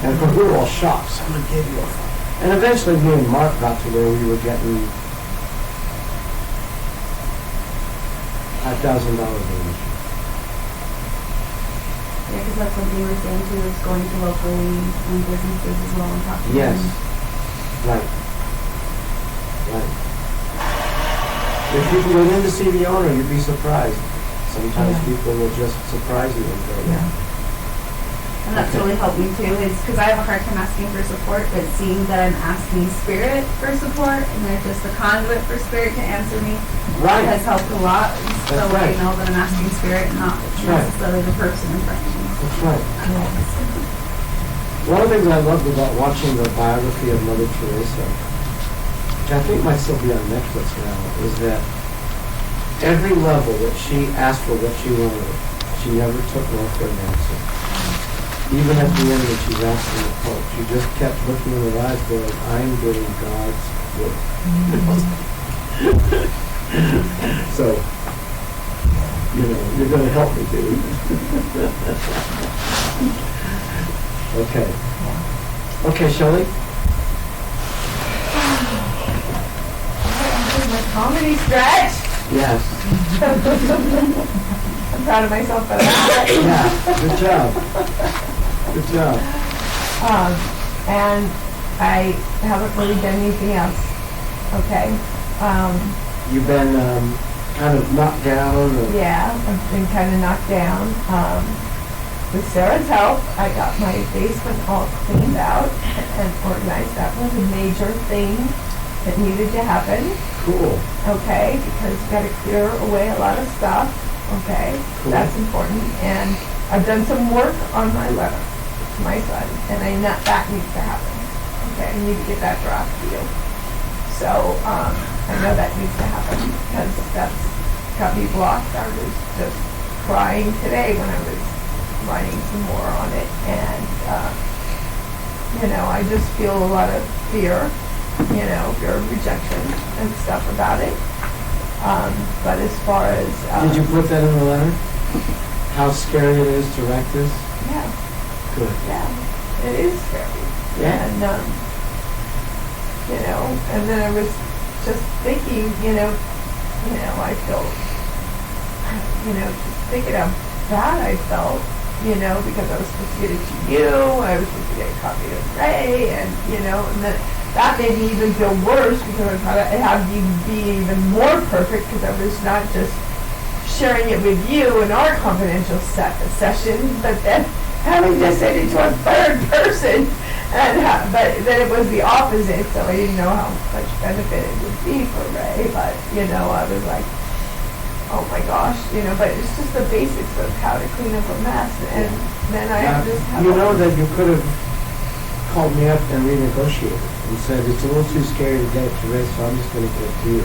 Speaker 1: And of course, we were all shocked. Someone gave you a 5. And eventually me and Mark got to where we were getting $5,000 donation.
Speaker 5: Yeah, because that's something we're saying too, is going to locally owned businesses as well and talking to
Speaker 1: Yes.
Speaker 5: them.
Speaker 1: Right. Right. If people went in to see the owner, you'd be surprised. Sometimes
Speaker 2: Yeah.
Speaker 1: people will just surprise you and go,
Speaker 2: Yeah.
Speaker 5: And that's really helped me too, is because I have a hard time asking for support, but seeing that I'm asking Spirit for support, and they're just a conduit for Spirit to answer me,
Speaker 1: Right.
Speaker 5: has helped a lot. So
Speaker 1: That's
Speaker 5: I
Speaker 1: right.
Speaker 5: know that I'm asking Spirit, not
Speaker 1: right.
Speaker 5: necessarily the person in front of me.
Speaker 1: That's right. One of the things I loved about watching the biography of Mother Teresa, which I think might still be on Netflix now, is that every level that she asked for what she wanted, she never took no for an answer. Even at the end when she's asking the Pope, she just kept looking in her eyes going, I'm doing God's work. So, you know, you're going to help me, dude. Okay. Okay, Shelley?
Speaker 2: My comedy stretch.
Speaker 1: Yes.
Speaker 2: I'm proud of myself for that.
Speaker 1: Yeah, good job. Good job.
Speaker 2: And I haven't really done anything else. Okay.
Speaker 1: You've been kind of knocked down. Or
Speaker 2: Yeah, I've been kind of knocked down. With Sarah's help, I got my basement all cleaned out and organized. That was a major thing that needed to happen.
Speaker 1: Cool.
Speaker 2: Okay, because you got to clear away a lot of stuff. Okay,
Speaker 1: Cool.
Speaker 2: that's important. And I've done some work on my letter to my son, and I know that needs to happen. Okay, I need to get that draft to you. So I know that needs to happen because that's got me blocked. I was just crying today when I was writing some more on it, and you know, I just feel a lot of fear, you know, fear of rejection and stuff about it. But as far as
Speaker 1: Did you put that in the letter? how scary it is to write this?
Speaker 2: Yeah,
Speaker 1: Good.
Speaker 2: yeah, it is scary.
Speaker 1: Yeah.
Speaker 2: And, and then I was just thinking, I felt, just thinking how bad I felt, because I was supposed to get it to you, I was supposed to get a copy of Ray, and then that made me even feel worse because I thought it had to be even more perfect because I was not just sharing it with you in our confidential session, but then having to send it to a third person. And but then it was the opposite, so I didn't know how much benefit it would be for Ray. But I was like, oh my gosh, But it's just the basics of how to clean up a mess, and then I just have.
Speaker 1: You know that you could have called me up and renegotiated and said it's a little too scary to get it to Ray, so I'm just going to get it to you.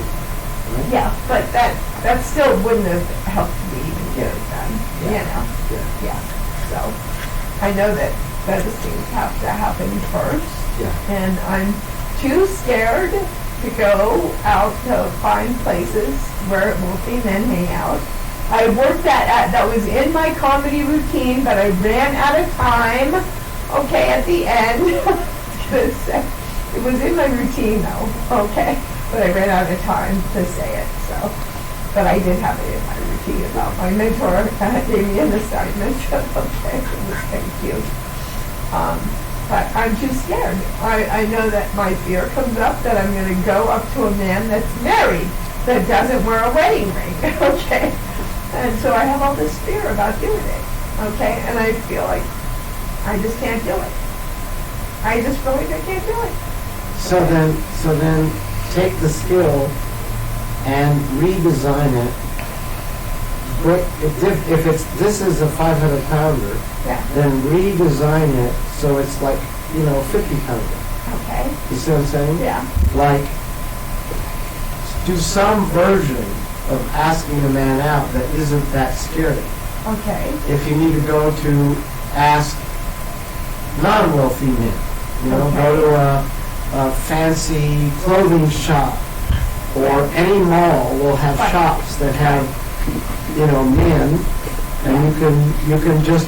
Speaker 1: Right?
Speaker 2: Yeah, but that still wouldn't have helped me even get it done.
Speaker 1: Yeah.
Speaker 2: Yeah. So I know that those things have to happen first.
Speaker 1: Yeah.
Speaker 2: And I'm too scared to go out to find places where wealthy men hang out. I worked that was in my comedy routine, but I ran out of time. Okay, at the end. It was in my routine though, okay? But I ran out of time to say it, so. But I did have it in my routine about my mentor gave me an assignment, okay, thank you. But I'm too scared. I know that my fear comes up that I'm going to go up to a man that's married, that doesn't wear a wedding ring, okay? And so I have all this fear about doing it, okay? And I feel like I just can't do it. I just feel like I can't do it.
Speaker 1: So then take the skill and redesign it. If this is a 500-pounder,
Speaker 2: Yeah,
Speaker 1: then redesign it so it's like 50-pounder.
Speaker 2: okay,
Speaker 1: You see what I'm saying?
Speaker 2: yeah,
Speaker 1: Like, do some version of asking a man out that isn't that scary.
Speaker 2: okay,
Speaker 1: If you need to go to ask non-wealthy men, go to a fancy clothing shop, or any mall will have
Speaker 2: Right.
Speaker 1: shops that have, men, and you can just,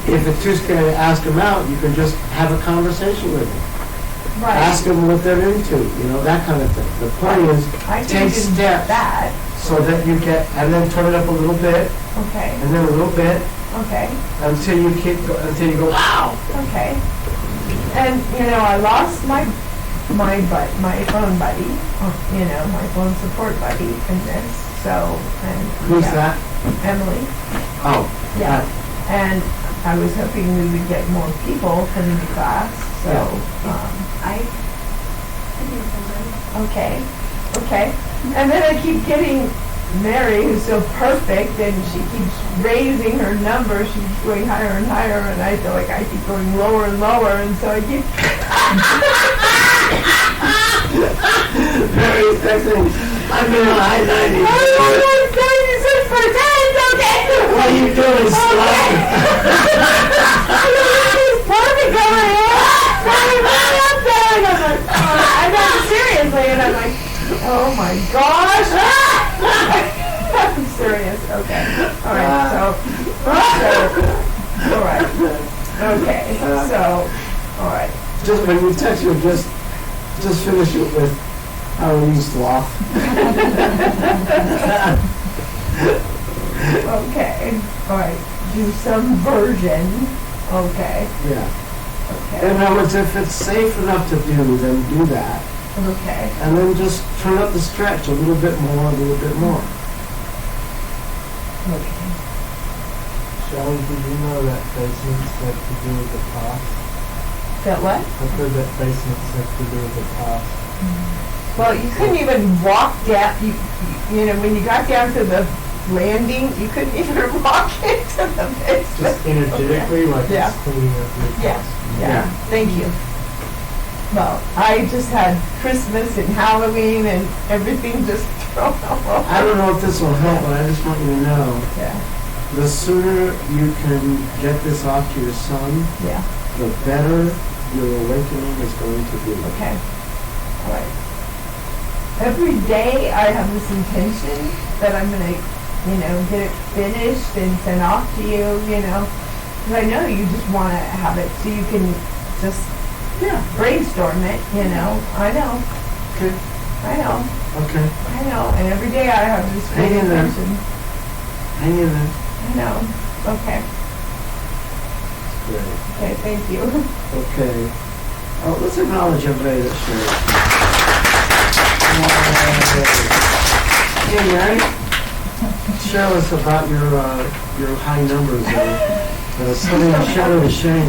Speaker 1: if it's too scary to ask them out, you can just have a conversation with them.
Speaker 2: right.
Speaker 1: Ask them what they're into, that kind of thing. The point is,
Speaker 2: I can
Speaker 1: take
Speaker 2: do
Speaker 1: steps
Speaker 2: that,
Speaker 1: so that you get, and then turn it up a little bit,
Speaker 2: okay,
Speaker 1: and then a little bit,
Speaker 2: okay,
Speaker 1: until you go, wow!
Speaker 2: okay. And, I lost my phone buddy, my phone support buddy in this, so, and.
Speaker 1: Who's
Speaker 2: yeah,
Speaker 1: that?
Speaker 2: Emily,
Speaker 1: Oh.
Speaker 2: yeah. And I was hoping we would get more people coming to class, so, okay. And then I keep getting Mary, who's so perfect, and she keeps raising her number. She's going higher and higher, and I feel like I keep going lower and lower, and so I keep.
Speaker 1: Very sexy. I'm in the high 90s.
Speaker 2: Oh, 96%, okay.
Speaker 1: What are you doing, slut?
Speaker 2: It's perfect over here. Right up there. And I'm like, I got it seriously, and I'm like, oh my gosh. I'm serious. Okay. All right. So, all right. Okay. So, all right.
Speaker 1: Just when you text her, just finish it with how we sloth.
Speaker 2: Okay. All right. Do some version. Okay.
Speaker 1: Yeah.
Speaker 2: Okay.
Speaker 1: In other words, if it's safe enough to do, then do that.
Speaker 2: Okay.
Speaker 1: And then just turn up the stretch a little bit more, a little bit more.
Speaker 2: Okay.
Speaker 4: Shelley, did you know that basements have to do with the cost?
Speaker 2: That what?
Speaker 4: I've heard that basements have to do with the cost.
Speaker 2: Well, you couldn't even walk down. When you got down to the landing, you couldn't even walk into the basement.
Speaker 4: Just energetically, like
Speaker 2: Yeah.
Speaker 4: it's cleaning up your
Speaker 2: Yeah.
Speaker 4: cost.
Speaker 2: Yeah. Thank you. Well, I just had Christmas and Halloween and everything just thrown all over.
Speaker 1: I don't know if this will help, but I just want you to know,
Speaker 2: Yeah.
Speaker 1: the sooner you can get this off to your son,
Speaker 2: Yeah.
Speaker 1: the better your awakening is going to be.
Speaker 2: Okay. All right. Every day I have this intention that I'm going to get it finished and sent off to you, Because I know you just want to have it so you can just brainstorm it, I know,
Speaker 1: Okay,
Speaker 2: I know,
Speaker 1: okay.
Speaker 2: I know. And every day I have this
Speaker 1: Hang
Speaker 2: great
Speaker 1: in there.
Speaker 2: attention.
Speaker 1: Hang in there.
Speaker 2: I know. Okay.
Speaker 1: Great.
Speaker 2: Okay, thank you.
Speaker 1: Okay. Oh, let's acknowledge everybody that shared. Hey, Mary, share us about your high numbers that are sitting in shadow of shame.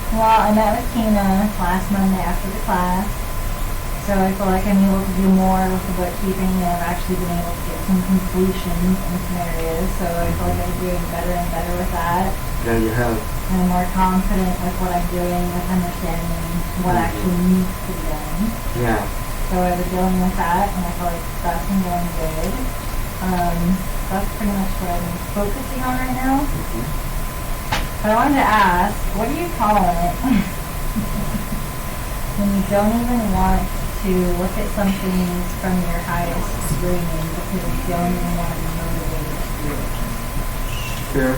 Speaker 8: Well, I met with Tina last Monday after the class, so I feel like I'm able to do more with the bookkeeping, and I've actually been able to get some completions in some areas, so I feel like I'm doing better and better with that.
Speaker 1: Yeah, you have.
Speaker 8: And I'm more confident with what I'm doing, with understanding what actually needs to be done.
Speaker 1: Yeah.
Speaker 8: So I've been dealing with that, and I feel like that's been going good. That's pretty much what I've been focusing on right now. But I wanted to ask, what do you call it when you don't even want to look at something from your highest screen because you don't even want to be motivated to do it?
Speaker 1: Fair.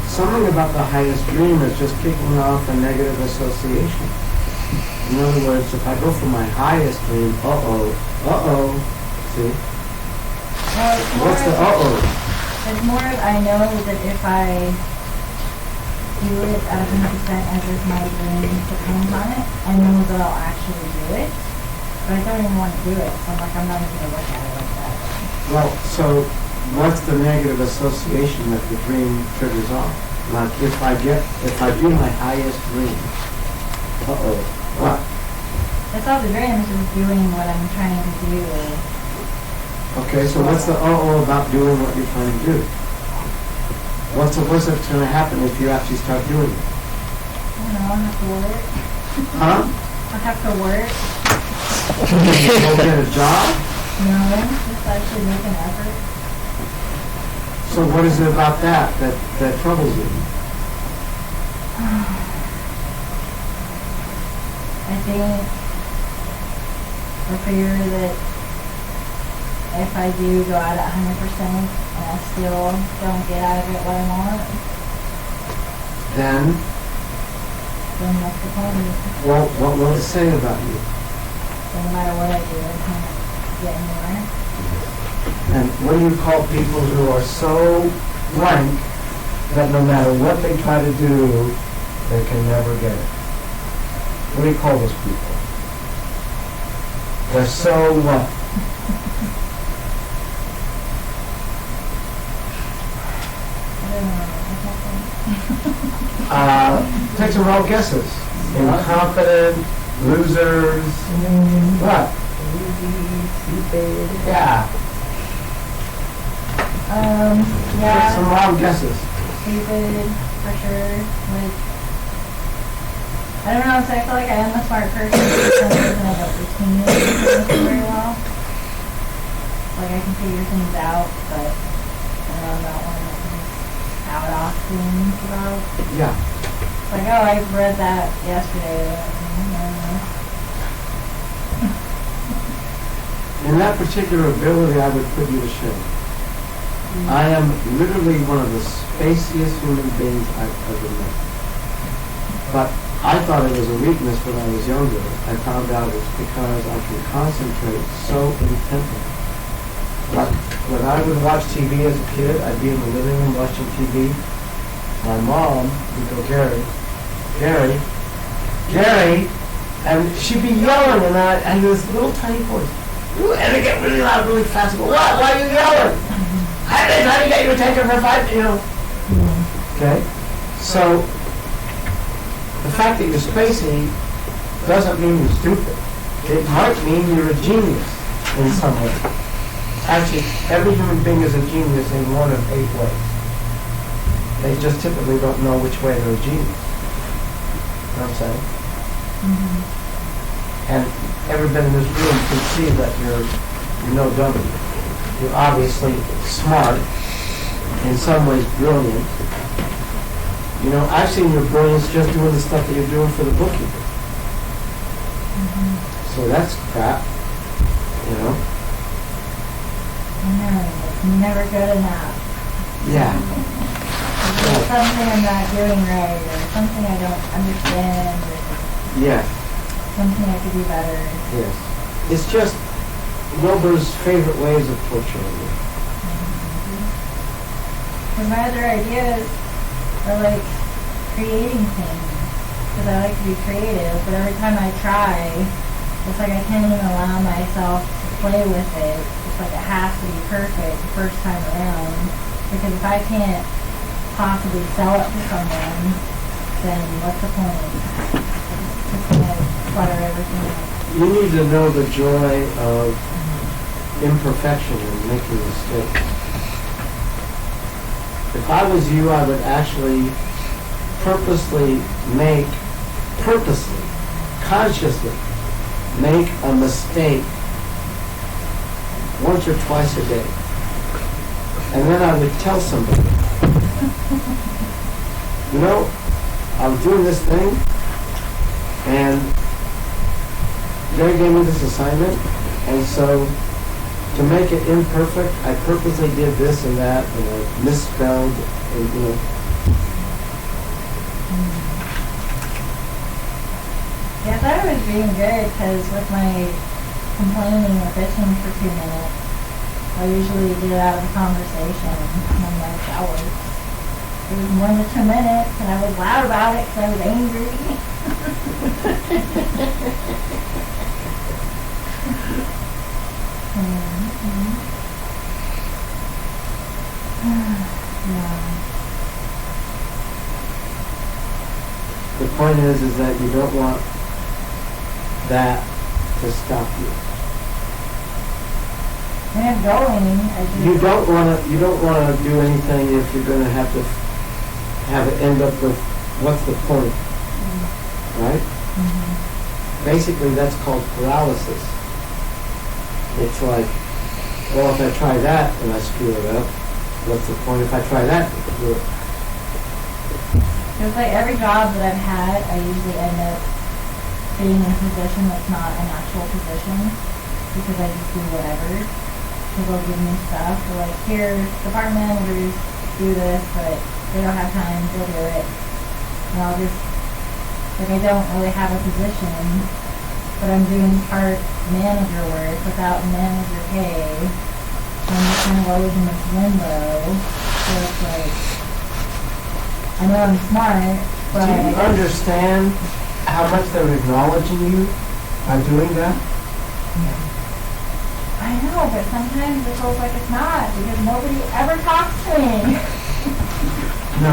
Speaker 1: Something about the highest dream is just kicking off a negative association. In other words, if I go for my highest dream, see?
Speaker 8: Well, it's more
Speaker 1: What's the
Speaker 8: of, it's more of I know that if I do it at 100% as if my dream depends on it, I know that I'll actually do it. But I don't even want to do it, so I'm like, I'm not even going to look at it like that.
Speaker 1: Well, so what's the negative association that the dream triggers off? Like if I do my highest dream, what?
Speaker 8: That's all the dream is just doing what I'm trying to do.
Speaker 1: Okay, so what's the about doing what you're trying to do? What's going to happen if you actually start doing it?
Speaker 8: I don't know, I have to work.
Speaker 1: Huh?
Speaker 8: I have to work.
Speaker 1: Go get a job?
Speaker 8: No, just actually make an effort.
Speaker 1: So what is it about that troubles you?
Speaker 8: I think I figure that if I do go out at 100% and I still don't get out of it what I want,
Speaker 1: Then,
Speaker 8: then what's the point?
Speaker 1: well, what will it say about you?
Speaker 8: So no matter what I do, I can't get anywhere.
Speaker 1: And what do you call people who are so blank that no matter what they try to do, they can never get it? What do you call those people? They're so what?
Speaker 8: I don't know. I can't think.
Speaker 1: Take some wrong guesses. Incompetent, losers, what? Yeah, take some
Speaker 8: Yeah,
Speaker 1: wrong guesses.
Speaker 8: stupid, for sure. Like, I don't know, so I feel like I am a smart person, but for some reason I don't retain it very well. Like, I can figure things out, but I'm not one that can out off things about.
Speaker 1: Yeah.
Speaker 8: Like, oh, I read that yesterday.
Speaker 1: In that particular ability, I would put you to shame. I am literally one of the spaciest human beings I've ever met. But I thought it was a weakness when I was younger. I found out it's because I can concentrate so intently. But when I would watch TV as a kid, I'd be in the living room watching TV. My mom would go, Gary, and she'd be yelling, and this little tiny voice, and it get really loud, really fast. I go, what? Why are you yelling? I've been trying to get your attention for 5 minutes. Okay? So, the fact that you're spacey doesn't mean you're stupid. It might mean you're a genius in some way. Actually, every human being is a genius in one of 8 ways. They just typically don't know which way they're a genius. You know what I'm saying? And everybody in this room can see that you're no dummy. You're obviously smart, in some ways brilliant. You know, I've seen your brilliance just doing the stuff that you're doing for the bookkeeper. So that's crap. you know?
Speaker 8: I know, it's never good enough.
Speaker 1: Yeah.
Speaker 8: There's something I'm not doing right, or something I don't understand, or
Speaker 1: Yeah,
Speaker 8: something I could do better.
Speaker 1: yes. It's just Wilbur's favorite ways of torturing you.
Speaker 8: Because my other ideas are like creating things. Because I like to be creative, but every time I try, it's like I can't even allow myself to play with it. It's like it has to be perfect the first time around. Because if I can't possibly sell it to someone, then what's the point? It's just gonna clutter everything up.
Speaker 1: You need to know the joy of imperfection and making mistakes. If I was you, I would actually purposely, consciously make a mistake once or twice a day. And then I would tell somebody, you know, I was doing this thing, and Gary gave me this assignment, and so to make it imperfect, I purposely did this and that, and I misspelled, and, you know.
Speaker 8: Yeah, I thought it was being good because with my complaining or bitching for 2 minutes, I usually get it out of the conversation and I'm like, that was, it was more than 2 minutes and I was loud about it because I was angry. Yeah.
Speaker 1: The point is that you don't want that to stop you.
Speaker 8: And I'm going, I just...
Speaker 1: You don't want to do anything if you're going to have it end up with, what's the point, right?
Speaker 8: Mhm.
Speaker 1: Basically, that's called paralysis. It's like, well, if I try that and I screw it up, what's the point if I try that?
Speaker 8: It's like every job that I've had, I usually end up being in a position that's not an actual position because I just do whatever. Because they'll give me stuff. They're like, here, department managers do this, but they don't have time, they'll do it. And I'll just, like, I don't really have a position, but I'm doing part manager work without manager pay. So I'm just kind of always in this limbo. So it's like, I know I'm smart, but...
Speaker 1: Do you understand how much they're acknowledging you by doing that?
Speaker 8: I know, but sometimes it feels like it's not, because nobody ever talks to me.
Speaker 1: No.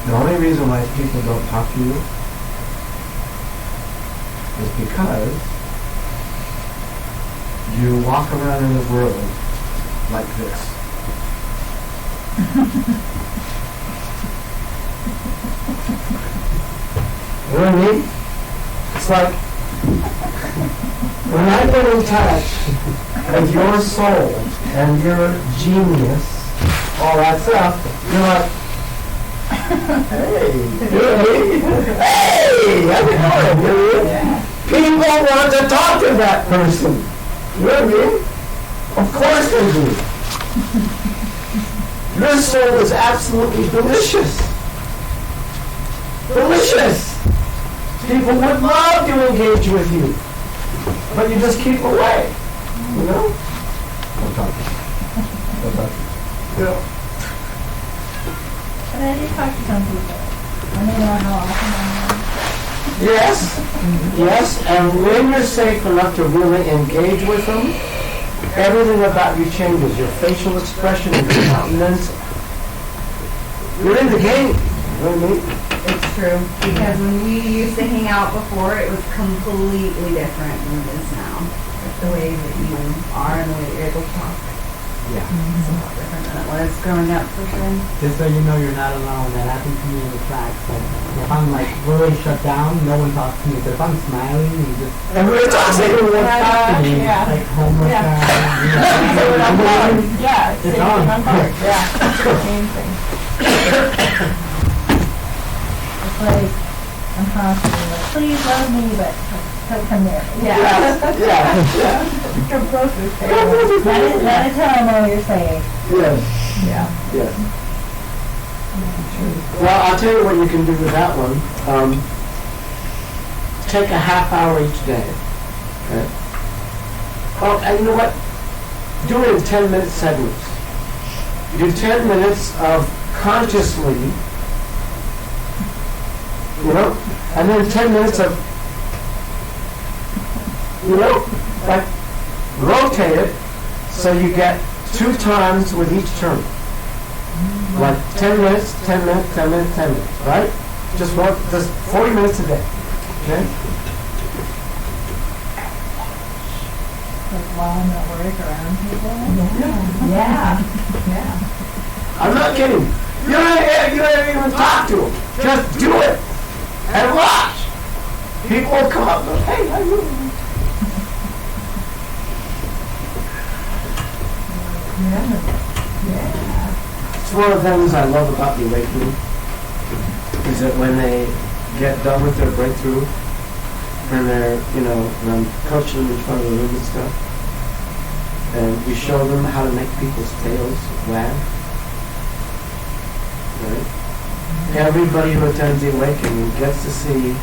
Speaker 1: The only reason why people don't talk to you is because you walk around in the world like this. You know what I mean? It's like, when I get in touch with your soul and your genius, all that stuff, you're like, hey, how's it going, dude? People want to talk to that person. You know what I mean? Of course they do. Your soul is absolutely delicious. Delicious. People would love to engage with you, but you just keep away. You know? Don't talk to you. Don't talk to you. Yeah.
Speaker 8: But I do talk to some people. I don't know how often I am.
Speaker 1: Yes, and when you're safe enough to really engage with them, everything about you changes. Your facial expression, your countenance. You're in the game. You know what I mean?
Speaker 5: It's true, because when we used to hang out before, it was completely different than it is now. Like the way that you are and the way that you're able to talk.
Speaker 1: Yeah.
Speaker 5: It's a lot different than it was growing up, for sure.
Speaker 3: Just so you know, you're not alone. That happened to me in the tracks. Like, if I'm like really shut down, no one talks to me. But if I'm smiling, you just
Speaker 1: Everybody talks to you.
Speaker 3: everyone talks to me.
Speaker 2: Yeah.
Speaker 3: Like homeless
Speaker 2: Yeah.
Speaker 3: guy. You
Speaker 2: I'm
Speaker 3: know,
Speaker 2: bored. Yeah,
Speaker 3: It's
Speaker 2: same
Speaker 3: on.
Speaker 2: thing, I'm bored. Yeah, same thing.
Speaker 8: It's like, please love me, but come there.
Speaker 1: Yes, yeah,
Speaker 2: Come closer, Sarah.
Speaker 8: Let it tell them all you're saying.
Speaker 1: yes,
Speaker 2: Yeah.
Speaker 1: yes. Well, I'll tell you what you can do with that one. Take a half hour each day. Okay? Oh, and you know what? Do it in 10-minute segments. Do 10 minutes of consciously, you know, and then 10 minutes of, you know, like rotate it so you get 2 times with each turn. Like 10 minutes, 10 minutes, 10 minutes, 10 minutes, right? Just 40 minutes a day. Okay?
Speaker 8: Like while I'm at work around people.
Speaker 2: Yeah. Yeah.
Speaker 1: I'm not kidding. You don't even talk to them. Just do it and watch. People will come up and go, hey, how you doing? It's one of the things I love about the awakening is that when they get done with their breakthrough and they're, you know, when I'm coaching them in front of the room and stuff, and we show them how to make people's tails wag. Right? Everybody who attends the awakening gets to see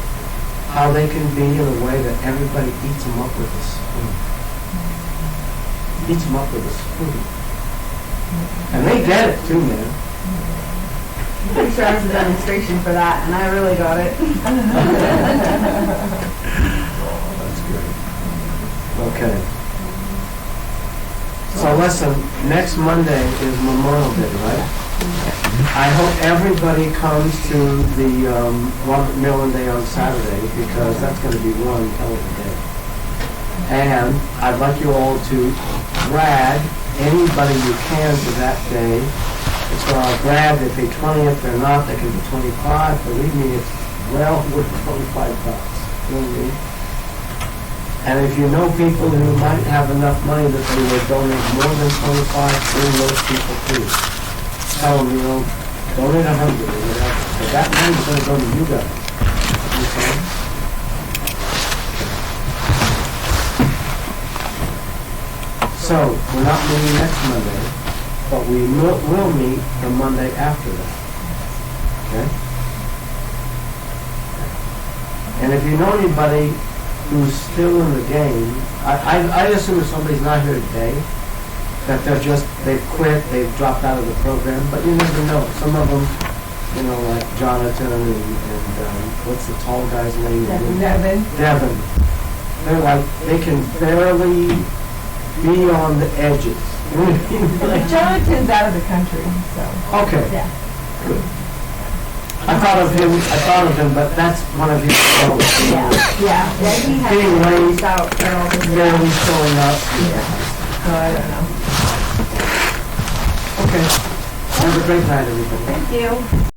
Speaker 1: how they can be in a way that everybody eats them up with a spoon. Eats them up with a spoon. And they get it too, man.
Speaker 5: I'm sure I was a demonstration for that, and I really got it.
Speaker 1: That's good. Okay. So listen, next Monday is Memorial Day, right? I hope everybody comes to the Robert Millen Day on Saturday because that's going to be one hell of a day. And I'd like you all to drag anybody you can to that day. It's glad they pay 20. If they're not, they can be 25. Believe me, it's well worth $25. You know what I mean? And if you know people who might have enough money that they would donate more than 25, bring those people too. Tell them, you know, donate 100 or whatever. But that money's going to go to you guys. Okay? So, we're not meeting next Monday, but we will meet the Monday after that. Okay? And if you know anybody who's still in the game, I assume if somebody's not here today, that they've quit, they've dropped out of the program, but you never know. Some of them, you know, like Jonathan and what's the tall guy's name? Devin. They're like, they can barely be on the edges.
Speaker 2: Like Jonathan's out of the country, so.
Speaker 1: Okay.
Speaker 2: Yeah.
Speaker 1: Good. I thought of him, but that's one of his goals.
Speaker 2: Yeah. Yeah.
Speaker 5: He had
Speaker 1: Being late,
Speaker 5: reached out for all this.
Speaker 1: barely showing up.
Speaker 2: So I don't know.
Speaker 1: Okay. Have a great night, everybody.
Speaker 5: Thank you.